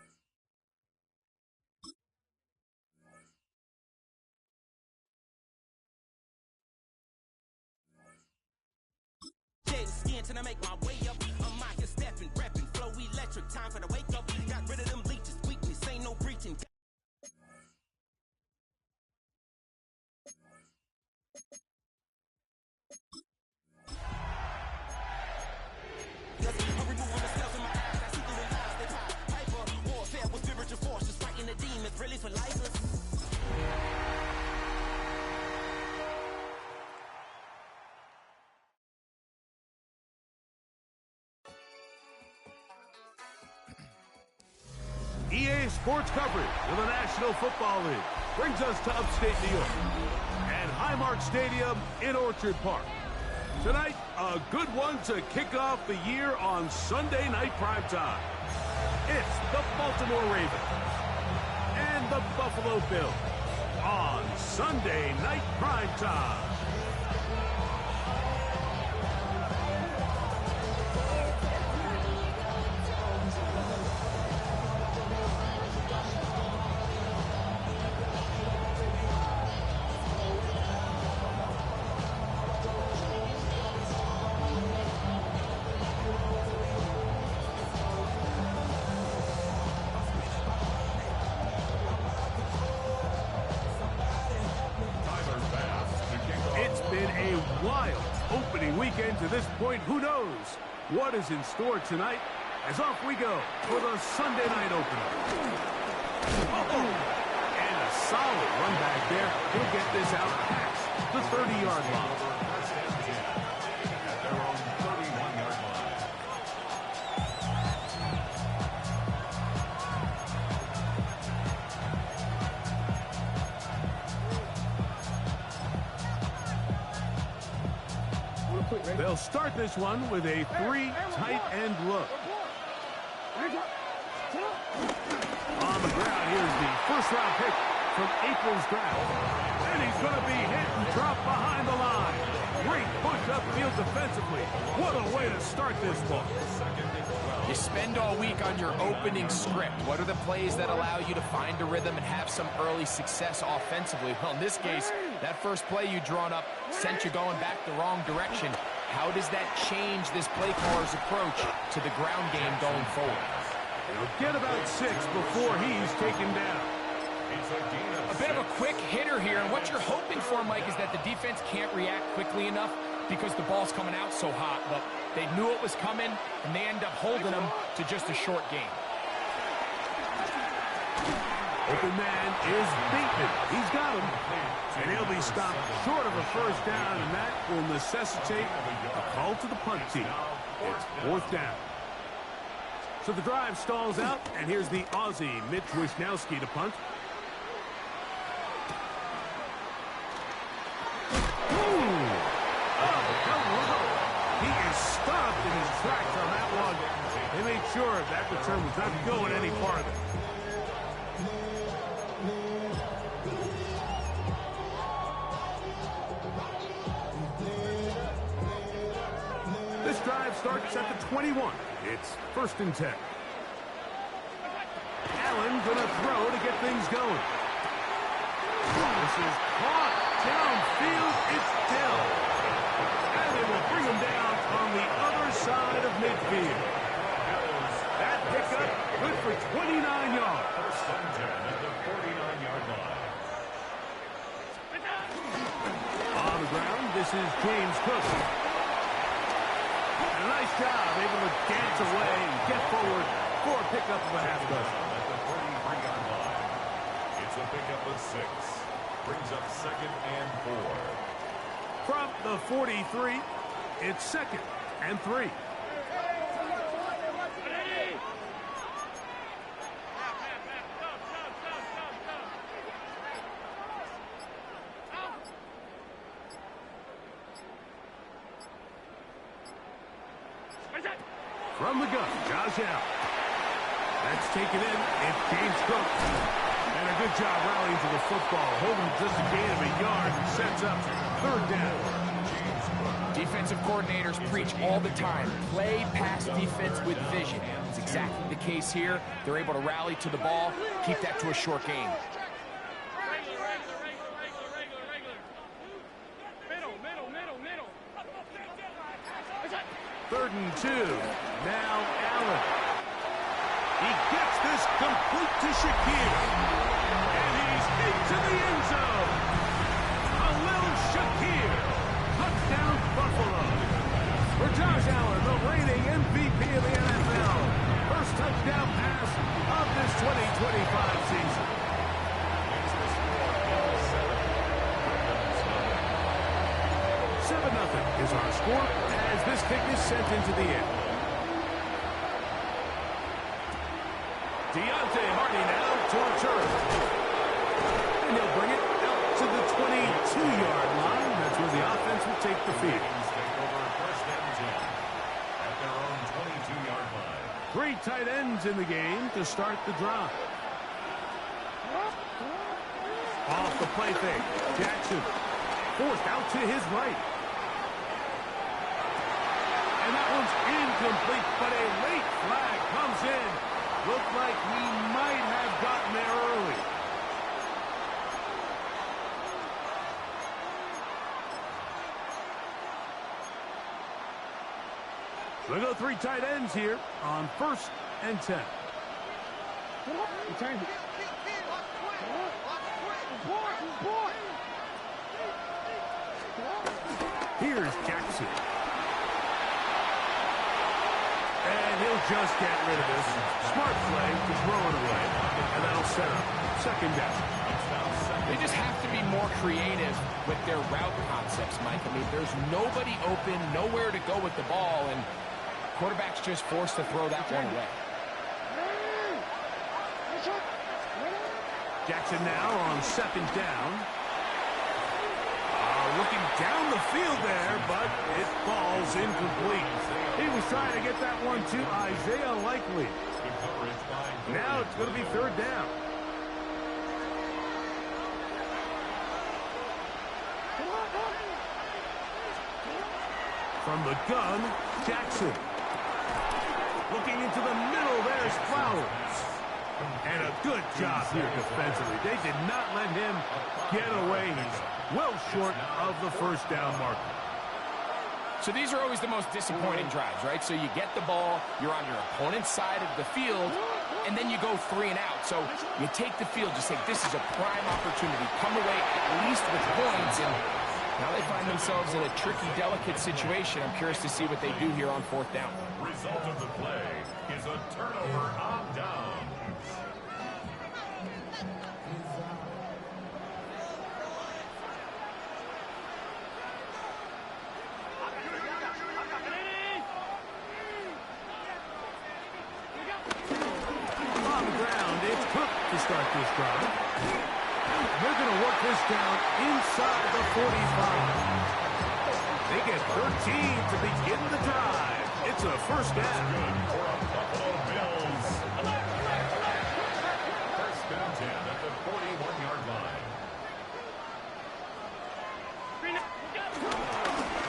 S9: Skin till I make my way up. I'm mocking, stepping, repping, flow electric. Time for the wake up. Got rid of them leeches, weakness, ain't no breaching. I'm removing the scales in my eyes. I see through the lies. They pop hyper. Warfare with spiritual force. Just fighting the demons. Really for lifers.
S10: EA Sports coverage of the National Football League brings us to upstate New York and Highmark Stadium in Orchard Park. Tonight, a good one to kick off the year on Sunday night primetime. It's the Baltimore Ravens and the Buffalo Bills on Sunday Night Prime Time. It's been a wild opening weekend to this point. Who knows what is in store tonight? As off we go for the Sunday night opener. And a solid run back there. He'll get this out past the 30-yard line.
S6: At their own 31-yard line.
S10: They'll start this one with a 3 tight end look. On the ground, here's the first-round pick from April's draft. And he's going to be hit and dropped behind the line. Great push upfield defensively. What a way to start this ball.
S11: You spend all week on your opening script. What are the plays that allow you to find a rhythm and have some early success offensively? Well, in this case, that first play you drawn up sent you going back the wrong direction. How does that change this play caller's approach to the ground game going forward?
S10: He'll get about 6 before he's taken down.
S11: A bit of a quick hitter here, and what you're hoping for, Mike, is that the defense can't react quickly enough because the ball's coming out so hot. But they knew it was coming, and they end up holding them to just a short game.
S10: Open man is Bateman. He's got him. And he'll be stopped short of a first down, and that will necessitate a call to the punt team. It's 4th down. So the drive stalls out, and here's the Aussie, Mitch Wisnowski, to punt. He is stopped in his tracks on that one. They made sure that return was not going any farther. This drive starts at the 21. It's 1st and 10. Allen gonna throw to get things going. This is caught downfield. It's Dell. And they will bring him down on the other side of midfield. That pickup good for 29 yards.
S6: 1st and 10 at the 49-yard line.
S10: On the ground, this is James Cook. And a nice job, able to dance away and get forward for a pickup of a half dozen.
S6: At the 43-yard line. It's a pickup of 6. Brings up 2nd and 4.
S10: From the 43, it's 2nd and 3. From the gun, Josh Allen. That's taken in. It's James Cook. And a good job rallying to the football. Holding just a gain of a yard and sets up 3rd down.
S11: Defensive coordinators preach all the time. Play pass defense with vision. It's exactly the case here. They're able to rally to the ball, keep that to a short game.
S10: Third and 2. Now Allen. He gets this complete to Shakir. And he's into the end zone. Khalil Shakir. Touchdown Buffalo. For Josh Allen, the reigning MVP of the NFL. First touchdown pass of this 2025 season. 7-0 is our score as this kick is sent into the air. Deontay Hardy now to return. And he'll bring it out to the 22-yard line. That's where the offense will take the field.
S6: Take over 1st and 10 at their own 22-yard line.
S10: 3 tight ends in the game to start the drive. Off the play fake. Jackson forced out to his right. And that one's incomplete, but a late flag comes in. Looked like he might have gotten there early. We go 3 tight ends here on 1st and 10. Here's Jackson. And he'll just get rid of this. Smart play to throw it away. And that'll set up 2nd down.
S11: They just have to be more creative with their route concepts, Mike. I mean, there's nobody open, nowhere to go with the ball, and quarterback's just forced to throw that one away.
S10: Jackson now on 2nd down. Looking down the field there, but it falls incomplete. He was trying to get that one to Isaiah Likely. Now it's going to be 3rd down. From the gun, Jackson. Looking into the middle, there's Flowers. And a good job here defensively. They did not let him get away. He's well short of the 1st down marker.
S11: So these are always the most disappointing drives, right? So you get the ball, you're on your opponent's side of the field, and then you go 3 and out. So you take the field, you say, this is a prime opportunity. Come away at least with points, and now they find themselves in a tricky, delicate situation. I'm curious to see what they do here on 4th down.
S6: Result of the play is a turnover on down.
S10: On the ground, it's Cook to start this drive. They're going to work this down inside the 45. They get 13 to begin the drive. It's a 1st down.
S6: Good for a Buffalo Bills. 1st and 10 at the 41-yard line.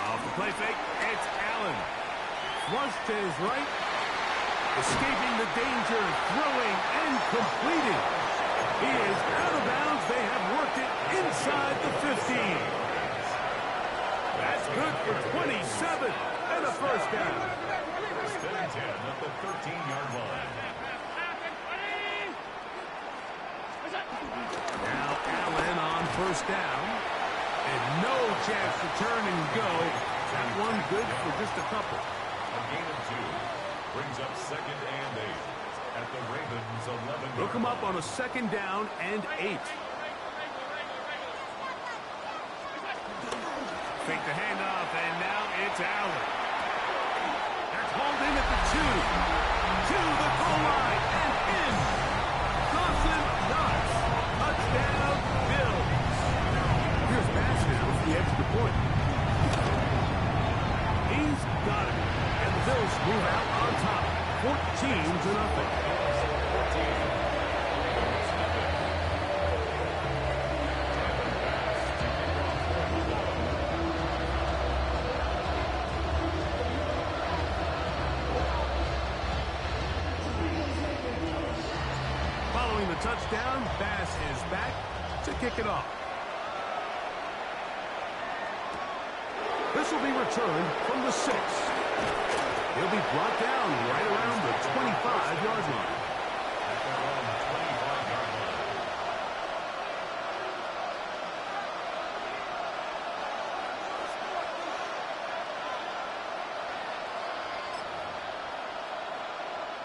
S10: Off the play fake, it's Allen. Flush to his right. Escaping the danger, throwing and completing. He is out of bounds. They have worked it inside the 15. That's good for 27 and a 1st down.
S6: 1st and 10 at the 13-yard line.
S10: Now Allen on 1st down. And no chance to turn and go. That one good for just a couple.
S6: A gain of 2. Brings up 2nd and 8 at the Ravens' 11.
S10: Look him up on a 2nd down and 8. Fake the handoff, and now it's Allen. That's hauled in at the 2. To the goal line and in. Dawson Knox. Touchdown, Bills. Here's pass now for the extra point. He's got it. And the Bills move out on top, 14-0. Following the touchdown, Bass is back to kick it off. This will be returned from the 6. He'll be brought down right around the 25-yard line.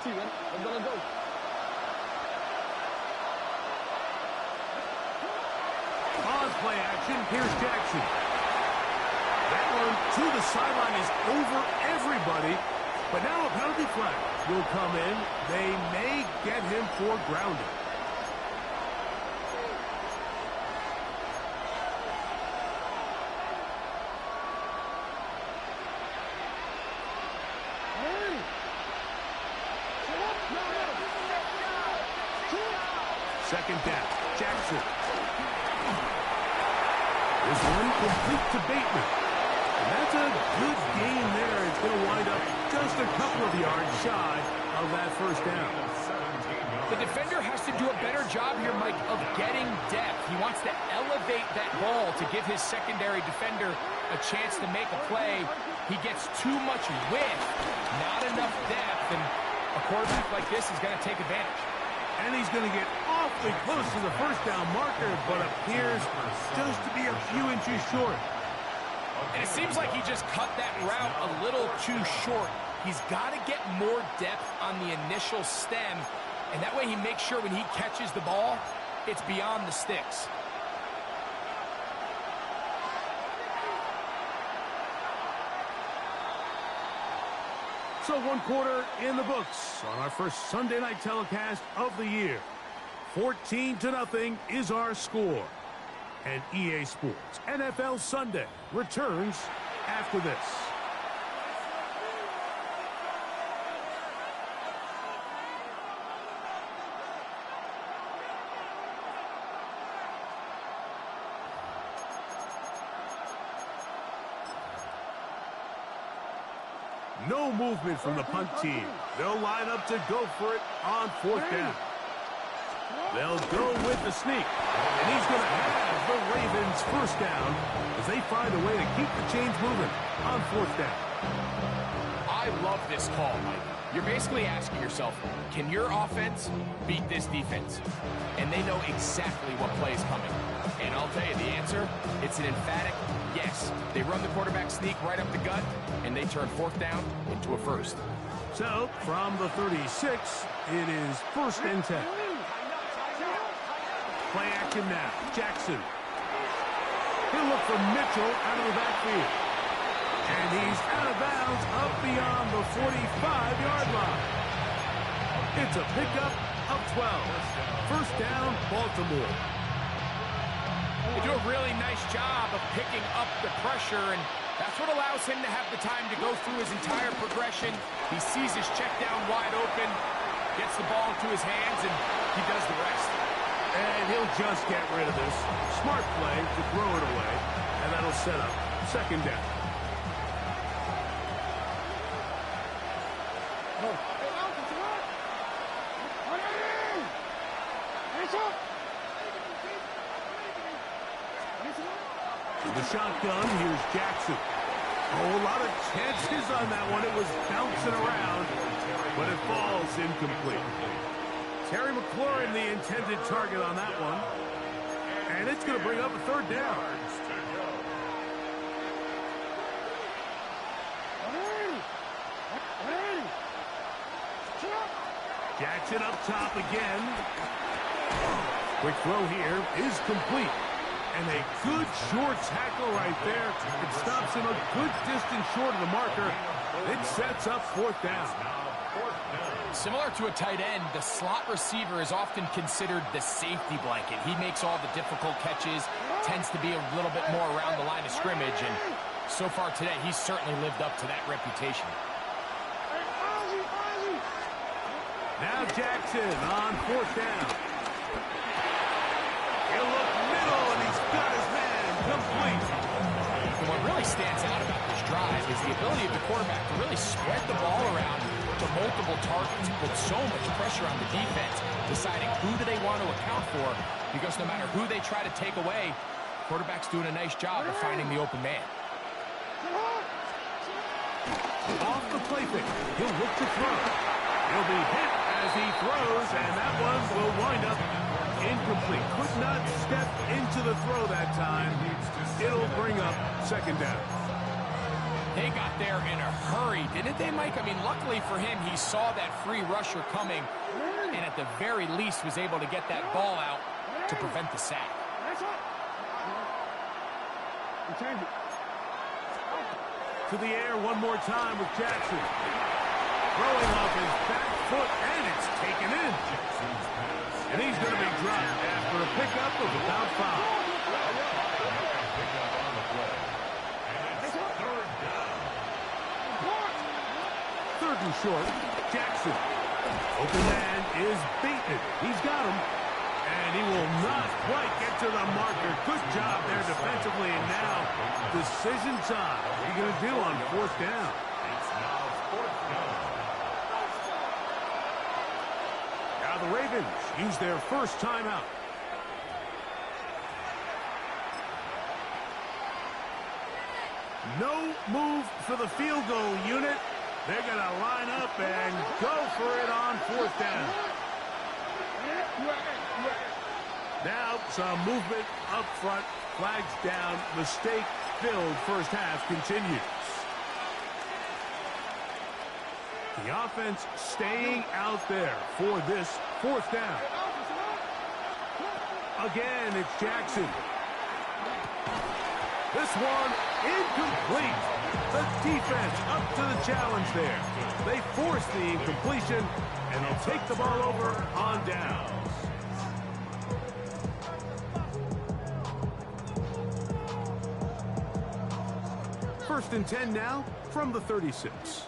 S7: I'm gonna go.
S10: Pause play action. Here's Jackson. That one to the sideline is over everybody. But now a penalty flag will come in. They may get him for grounding. Second down. Jackson. This one complete to Bateman. And that's a good gain there. It's going to wind up just a couple of yards shy of that first down.
S11: The defender has to do a better job here, Mike, of getting depth. He wants to elevate that ball to give his secondary defender a chance to make a play. He gets too much width, not enough depth, and a quarterback like this is going to take advantage.
S10: And he's going to get awfully close to the first down marker, but appears just to be a few inches short.
S11: And it seems like he just cut that route a little too short. He's got to get more depth on the initial stem, and that way he makes sure when he catches the ball, it's beyond the sticks.
S10: So 1 quarter in the books on our first Sunday night telecast of the year. 14-0 is our score. And EA Sports NFL Sunday returns after this. No movement from the punt team. They'll line up to go for it on 4th down. They'll go with the sneak. And he's going to have the Ravens first down as they find a way to keep the chains moving on 4th down.
S11: I love this call, Mike. You're basically asking yourself, can your offense beat this defense? And they know exactly what play is coming. And I'll tell you the answer, it's an emphatic yes. They run the quarterback sneak right up the gut, and they turn 4th down into a first.
S10: So, from the 36, it is 1st and 10. Play action now. Jackson. He'll look for Mitchell out of the backfield. And he's out of bounds up beyond the 45-yard line. It's a pickup of 12. First down, Baltimore.
S11: They do a really nice job of picking up the pressure, and that's what allows him to have the time to go through his entire progression. He sees his check down wide open, gets the ball into his hands, and he does the rest.
S10: And he'll just get rid of this. Smart play to throw it away, and that'll set up 2nd down. The shotgun, here's Jackson. Oh, a lot of chances on that one. It was bouncing around, but it falls incomplete. Terry McLaurin, the intended target on that one. And it's going to bring up a 3rd down. Jackson up top again. Quick throw here is complete. And a good short tackle right there. It stops him a good distance short of the marker. It sets up 4th down.
S11: Similar to a tight end, the slot receiver is often considered the safety blanket. He makes all the difficult catches, tends to be a little bit more around the line of scrimmage, and so far today, he's certainly lived up to that reputation.
S10: Now Jackson on 4th down. He'll look middle, and he's got his man complete.
S11: And what really stands out about this drive is the ability of the quarterback to really spread the ball around to multiple targets, put so much pressure on the defense, deciding who do they want to account for, because no matter who they try to take away, quarterback's doing a nice job of finding the open man.
S10: Off the play fake, he'll look to throw. He'll be hit as he throws, and that one will wind up incomplete. Could not step into the throw that time. It'll bring up 2nd down.
S11: They got there in a hurry, didn't they, Mike? I mean, luckily for him, he saw that free rusher coming, and at the very least was able to get that ball out to prevent the sack.
S10: To the air one more time with Jackson. Throwing off his back foot, and it's taken in. And he's going to be dropped after a pickup of about 5. Third and short, Jackson. Open man is Bateman. He's got him. And he will not quite get to the marker. Good job there defensively. And now, decision time. What are you going to do on fourth down?
S6: It's now fourth down.
S10: Now the Ravens use their first timeout. No move for the field goal unit. They're going to line up and go for it on fourth down. Now some movement up front. Flags down. Mistake-filled first half continues. The offense staying out there for this fourth down. Again, it's Jackson. This one incomplete. The defense up to the challenge there. They force the incompletion, and they'll take the ball over on down. First and 10 now from the 36.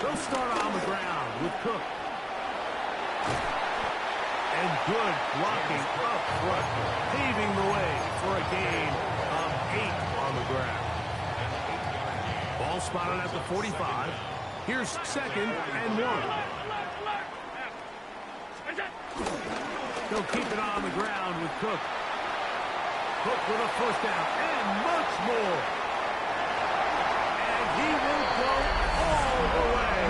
S10: They'll start on the ground with Cook. And good blocking up front, paving the way for a gain of 8 on the ground. Ball spotted at the 45. Here's second and 1. They'll keep it on the ground with Cook. Cook with a first down and much more. And he will go all the way.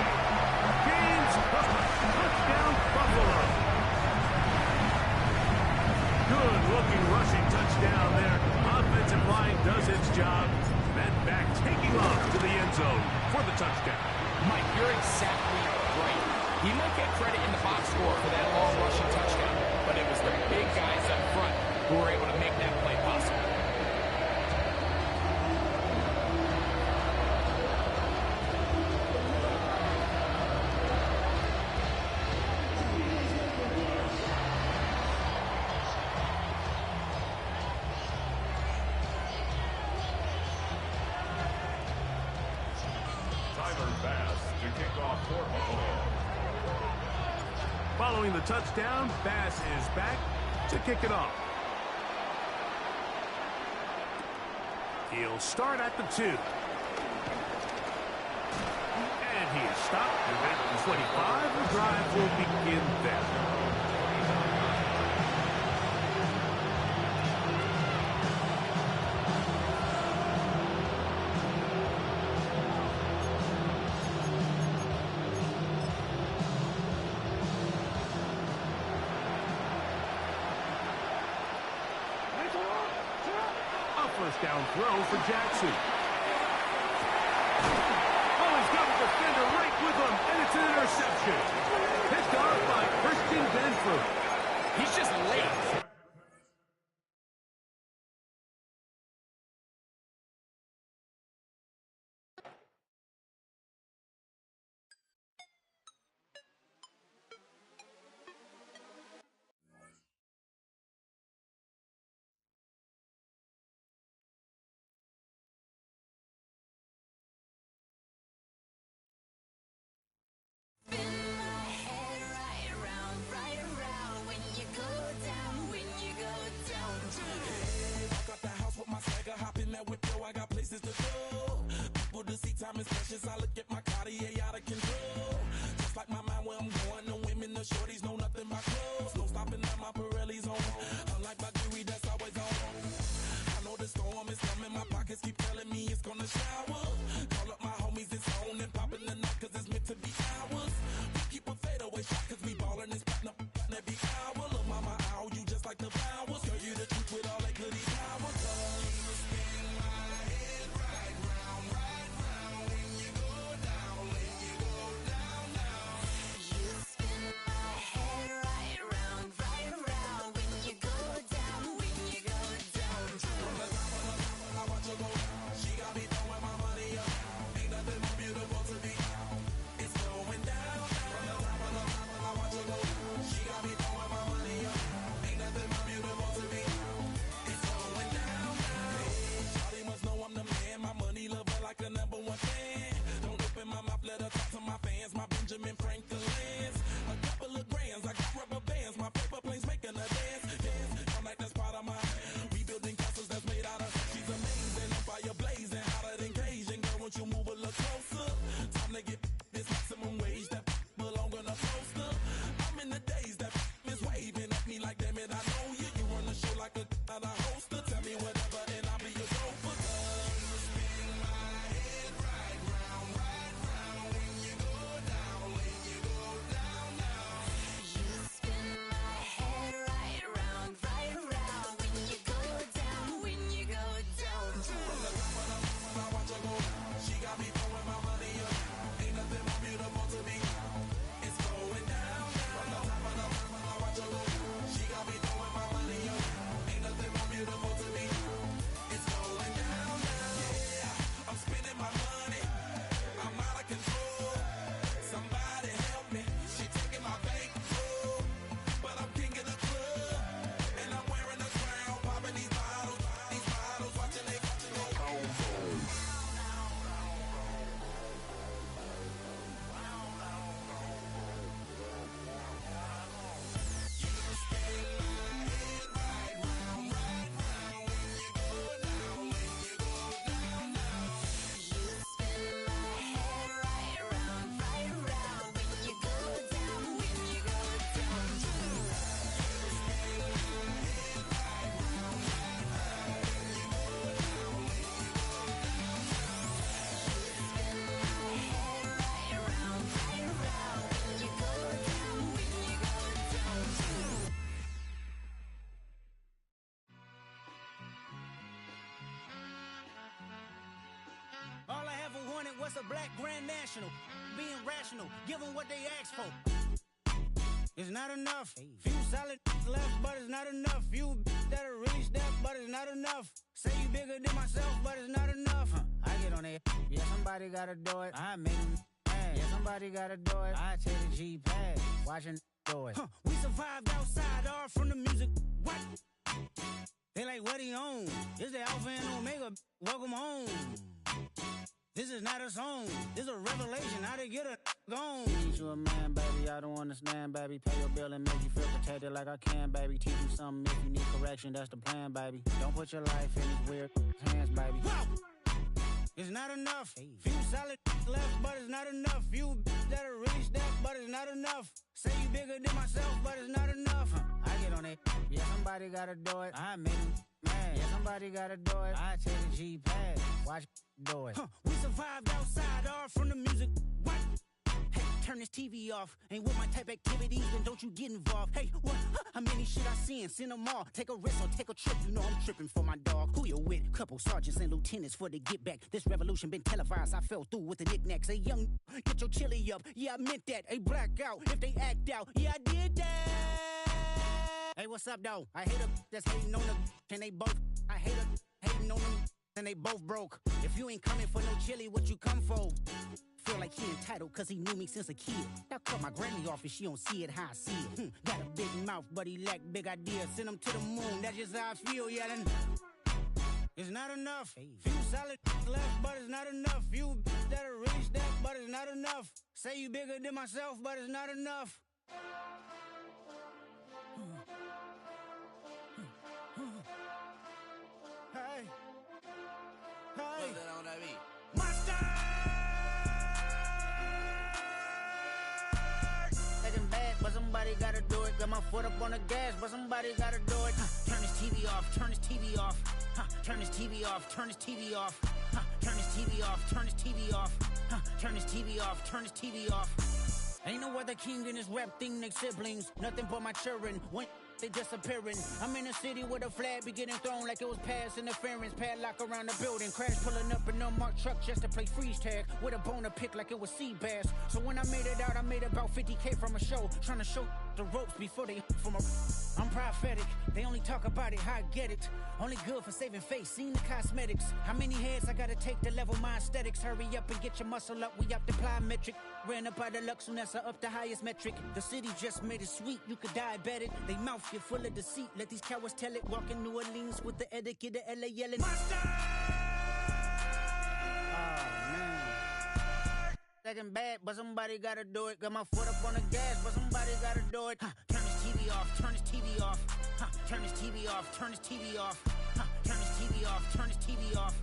S10: James Cook, touchdown Buffalo. Good-looking rushing touchdown there. Offensive line does its job. Men back taking off to the end zone for the touchdown.
S11: Mike, you're exactly right. He might get credit in the box score for that long rushing touchdown, but it was the big guys up front who were able to make that play possible.
S10: Following the touchdown, Bass is back to kick it off. He'll start at the 2. And he is stopped at the 25. The drive will begin there. First down throw for Jackson. Oh, he's got the defender right with him, and it's an interception. Picked off by Christian Benford.
S11: He's just late.
S12: Time is precious. I look at my Cartier out of control. Just like my mind where I'm going. The women, the shorties know nothing but clothes. No stopping at my Pirelli's on. Unlike my jewelry that's always on. I know the storm is coming. My pockets keep telling me it's gonna shower. Call up my homies, it's on and popping the night cause it's meant to be ours. We keep a fadeaway shot cause we ballin' and spotting up every hour. Look mama, ow, you just like the flowers. Girl, you the truth with all that goodies powers. Spin my head right round when you go
S13: what's a black grand national? Being rational, give them what they ask for. It's not enough. Few solid left, but it's not enough. Few that'll really step, but it's not enough. Say you bigger than myself, but it's not enough. I get on it. Yeah, somebody gotta do it. I make them mad. Yeah, somebody gotta do it. I take the G-pad. Watching do it. We survived outside, all from the music. What? They like, what he on? This the Alpha and Omega. Welcome home. This is not a song. This is a revelation. How to get a gone. Teach you a man, baby. I don't understand, baby. Pay your bill and make you feel protected like I can, baby. Teach you something if you need correction. That's the plan, baby. Don't put your life in these weird hands, baby. Whoa! It's not enough. Few solid left, but it's not enough. Few that'll really step, but it's not enough. Say you bigger than myself, but it's not enough. I get on it. Yeah, somebody gotta do it. I make them mad. Yeah, somebody gotta do it. I take the G-pad. Watch do it. We survived outside, all from the music. What? Hey, turn this TV off. Ain't with my type activities, then don't you get involved. Hey, what? How many shit I seen? Send them all. Take a risk or take a trip. You know I'm tripping for my dog. Who you with? Couple sergeants and lieutenants for the get back. This revolution been televised. I fell through with the knickknacks. Hey, young, get your chili up. Yeah, I meant that. Hey, black out if they act out. Yeah, I did that. Hey, what's up, though? I hate a that's hating on the and they both. I hate a hating on them and they both broke. If you ain't coming for no chili, what you come for? Feel like he entitled cause he knew me since a kid. I cut my granny off and she don't see it how I see it. Got a big mouth, but he lack big ideas. Send him to the moon, that's just how I feel, yelling. It's not enough. Few solid left, but it's not enough. Few that'll really step, but it's not enough. Say you bigger than myself, but it's not enough. Hey. Hey.
S9: What's that on that beat?
S13: Monster! Taking bad, but somebody gotta do it. Got my foot up on the gas, but somebody gotta do it. Turn this TV off, turn this TV off. Turn this TV off, turn this TV off. Turn this TV off, turn this TV off. Turn this TV off, turn this TV off. Ain't no other king in this rap thing, they siblings. Nothing but my children. When they disappearing. I'm in a city where the flag be getting thrown like it was past interference. Padlock around the building. Crash pulling up an unmarked truck just to play freeze tag. With a boner pick like it was sea bass. So when I made it out, I made about 50K from a show. Trying to show the ropes before they from a... I'm prophetic. They only talk about it, how I get it. Only good for saving face. Seen the cosmetics. How many heads I gotta take to level my aesthetics? Hurry up and get your muscle up. We up the plyometric. Ran up out of luck soon as I up the highest metric. The city just made it sweet. You could diabetic. They mouth you full of deceit. Let these cowards tell it. Walk in New Orleans with the etiquette of LA yelling. Monster! Oh, man. Second bad, but somebody gotta do it. Got my foot up on the gas, but somebody gotta do it. Turn this TV off, turn this TV off. Turn this TV off, turn this TV off. Turn this TV off, turn this TV off.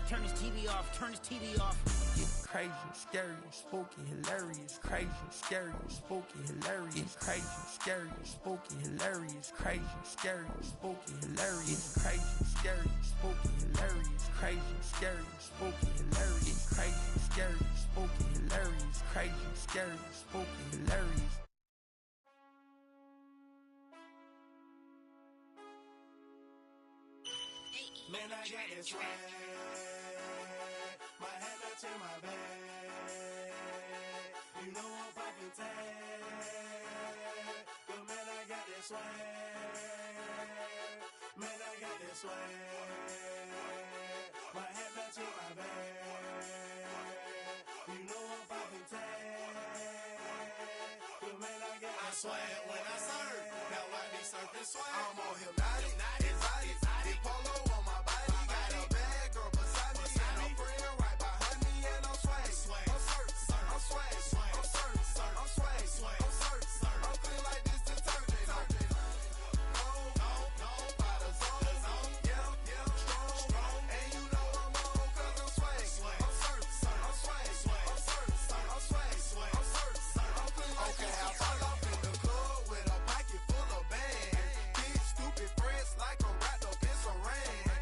S13: Turn this TV off, turn this TV off.
S3: It's crazy, scary, spooky, hilarious. Crazy, scary, spooky, hilarious. Crazy, scary, spooky, hilarious. Crazy, scary, spooky, hilarious. Crazy, scary, spooky, hilarious. Crazy, scary, spooky, hilarious. Crazy, scary, spooky, hilarious. Crazy, scary, spooky, hilarious.
S2: Man, I got this swag. My head not in my bag. You know I'm poppin' tag. But man, I got this swag. Man, I got this swag. My head not in my bag. You know I'm poppin' tag. But man, I got this swag. When I serve, now I be surfing swag. I'm on hypnotic, exotic, polo on my body. Got a bad girl beside me, and a friend right behind me, and I'm swag. I'm surf, I'm swag, I'm surf, I'm swag, I'm surf, I'm feeling like this detergent. No, by the zone, yeah, strong, and you know I'm on 'cause I'm swag. I'm surf, I'm swag, I'm surf, I'm swag, I'm surf, I'm feeling like this. Okay, I fall off in the club with a pocket full of bands. Big stupid friends like I'm wrapped up in saran.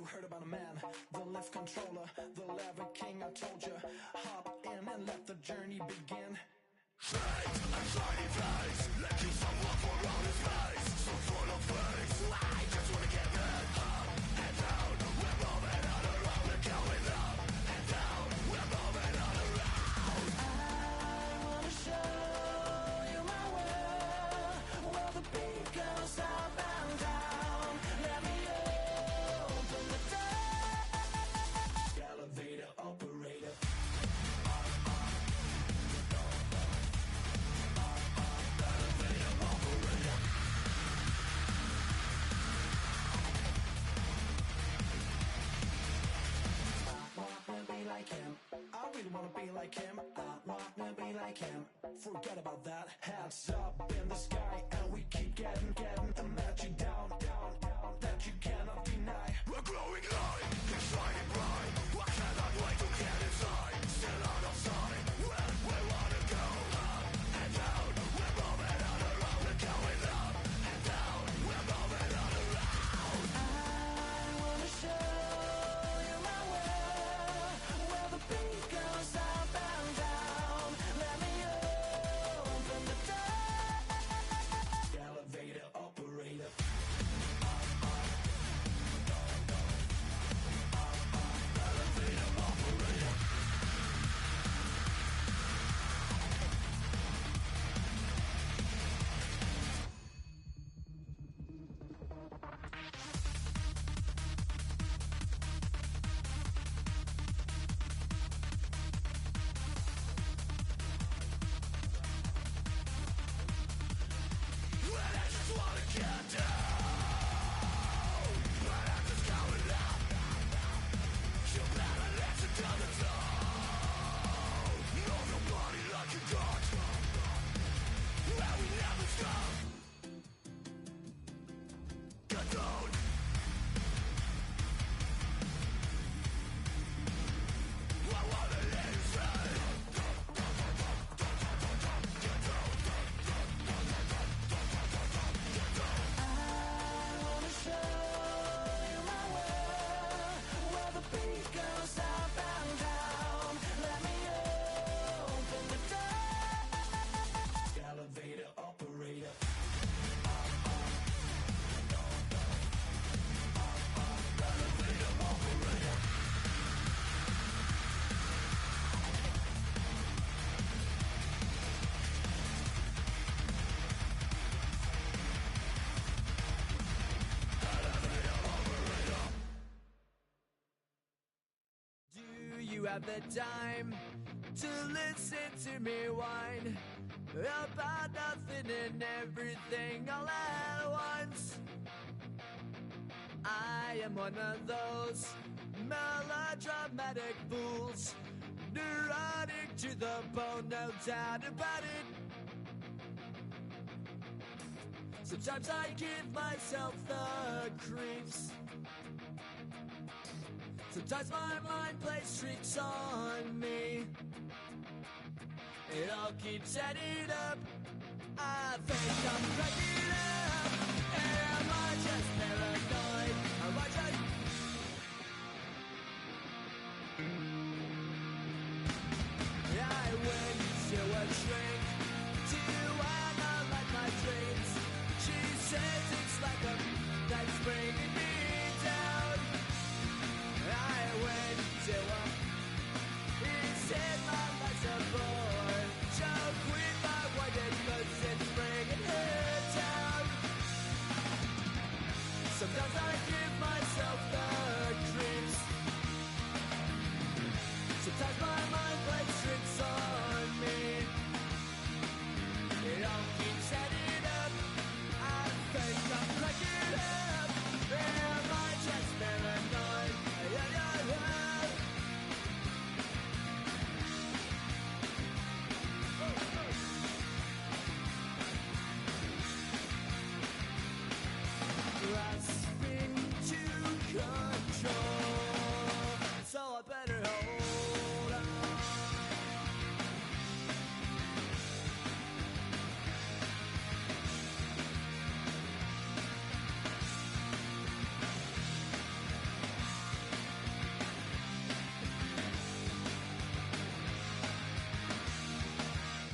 S12: You heard about a man, the lift controller, the lever king. I told you, hop in and let the journey begin. Fate, a shiny face, let you someone for all his face. So full of face, I just wanna get that up and down. We're moving on around, we're going up and down. We're moving on around. I wanna show you my world, where the beat goes up and down. Let me open the door. Elevator operator. Like him. I really wanna be like him. I wanna be like him. Forget about that. Hands up in the sky, and we keep getting imagine down, that you cannot deny. We're growing light, it's shining bright. I cannot wait to get inside. Still out of sight, where we wanna go. Up and down, we're moving on around. We're going up and down, we're moving on around. I wanna show you my world, where the beat goes up and down. Let me open the door. Elevator operator. Elevator operator. Well, I just wanna get down, but I'm just going up. You better let it down the door. Know nobody like you got, where we never stop. Get down. I wanna let you say. I wanna show you my world, where the beat goes up and down. Let me open the door. Elevator operator. Elevator operator.
S1: Do you have the time to listen to me whine about nothing and everything all at once? I am one of those melodramatic fools, neurotic to the bone, no doubt about it. Sometimes I give myself the creeps. Sometimes my mind plays tricks on me. It all keeps adding up. I think I'm cracking up. Am I just paranoid? Am I just... I went to a shrink to analyze my dreams. She says it's like a that's bringing me down. I went to a... He said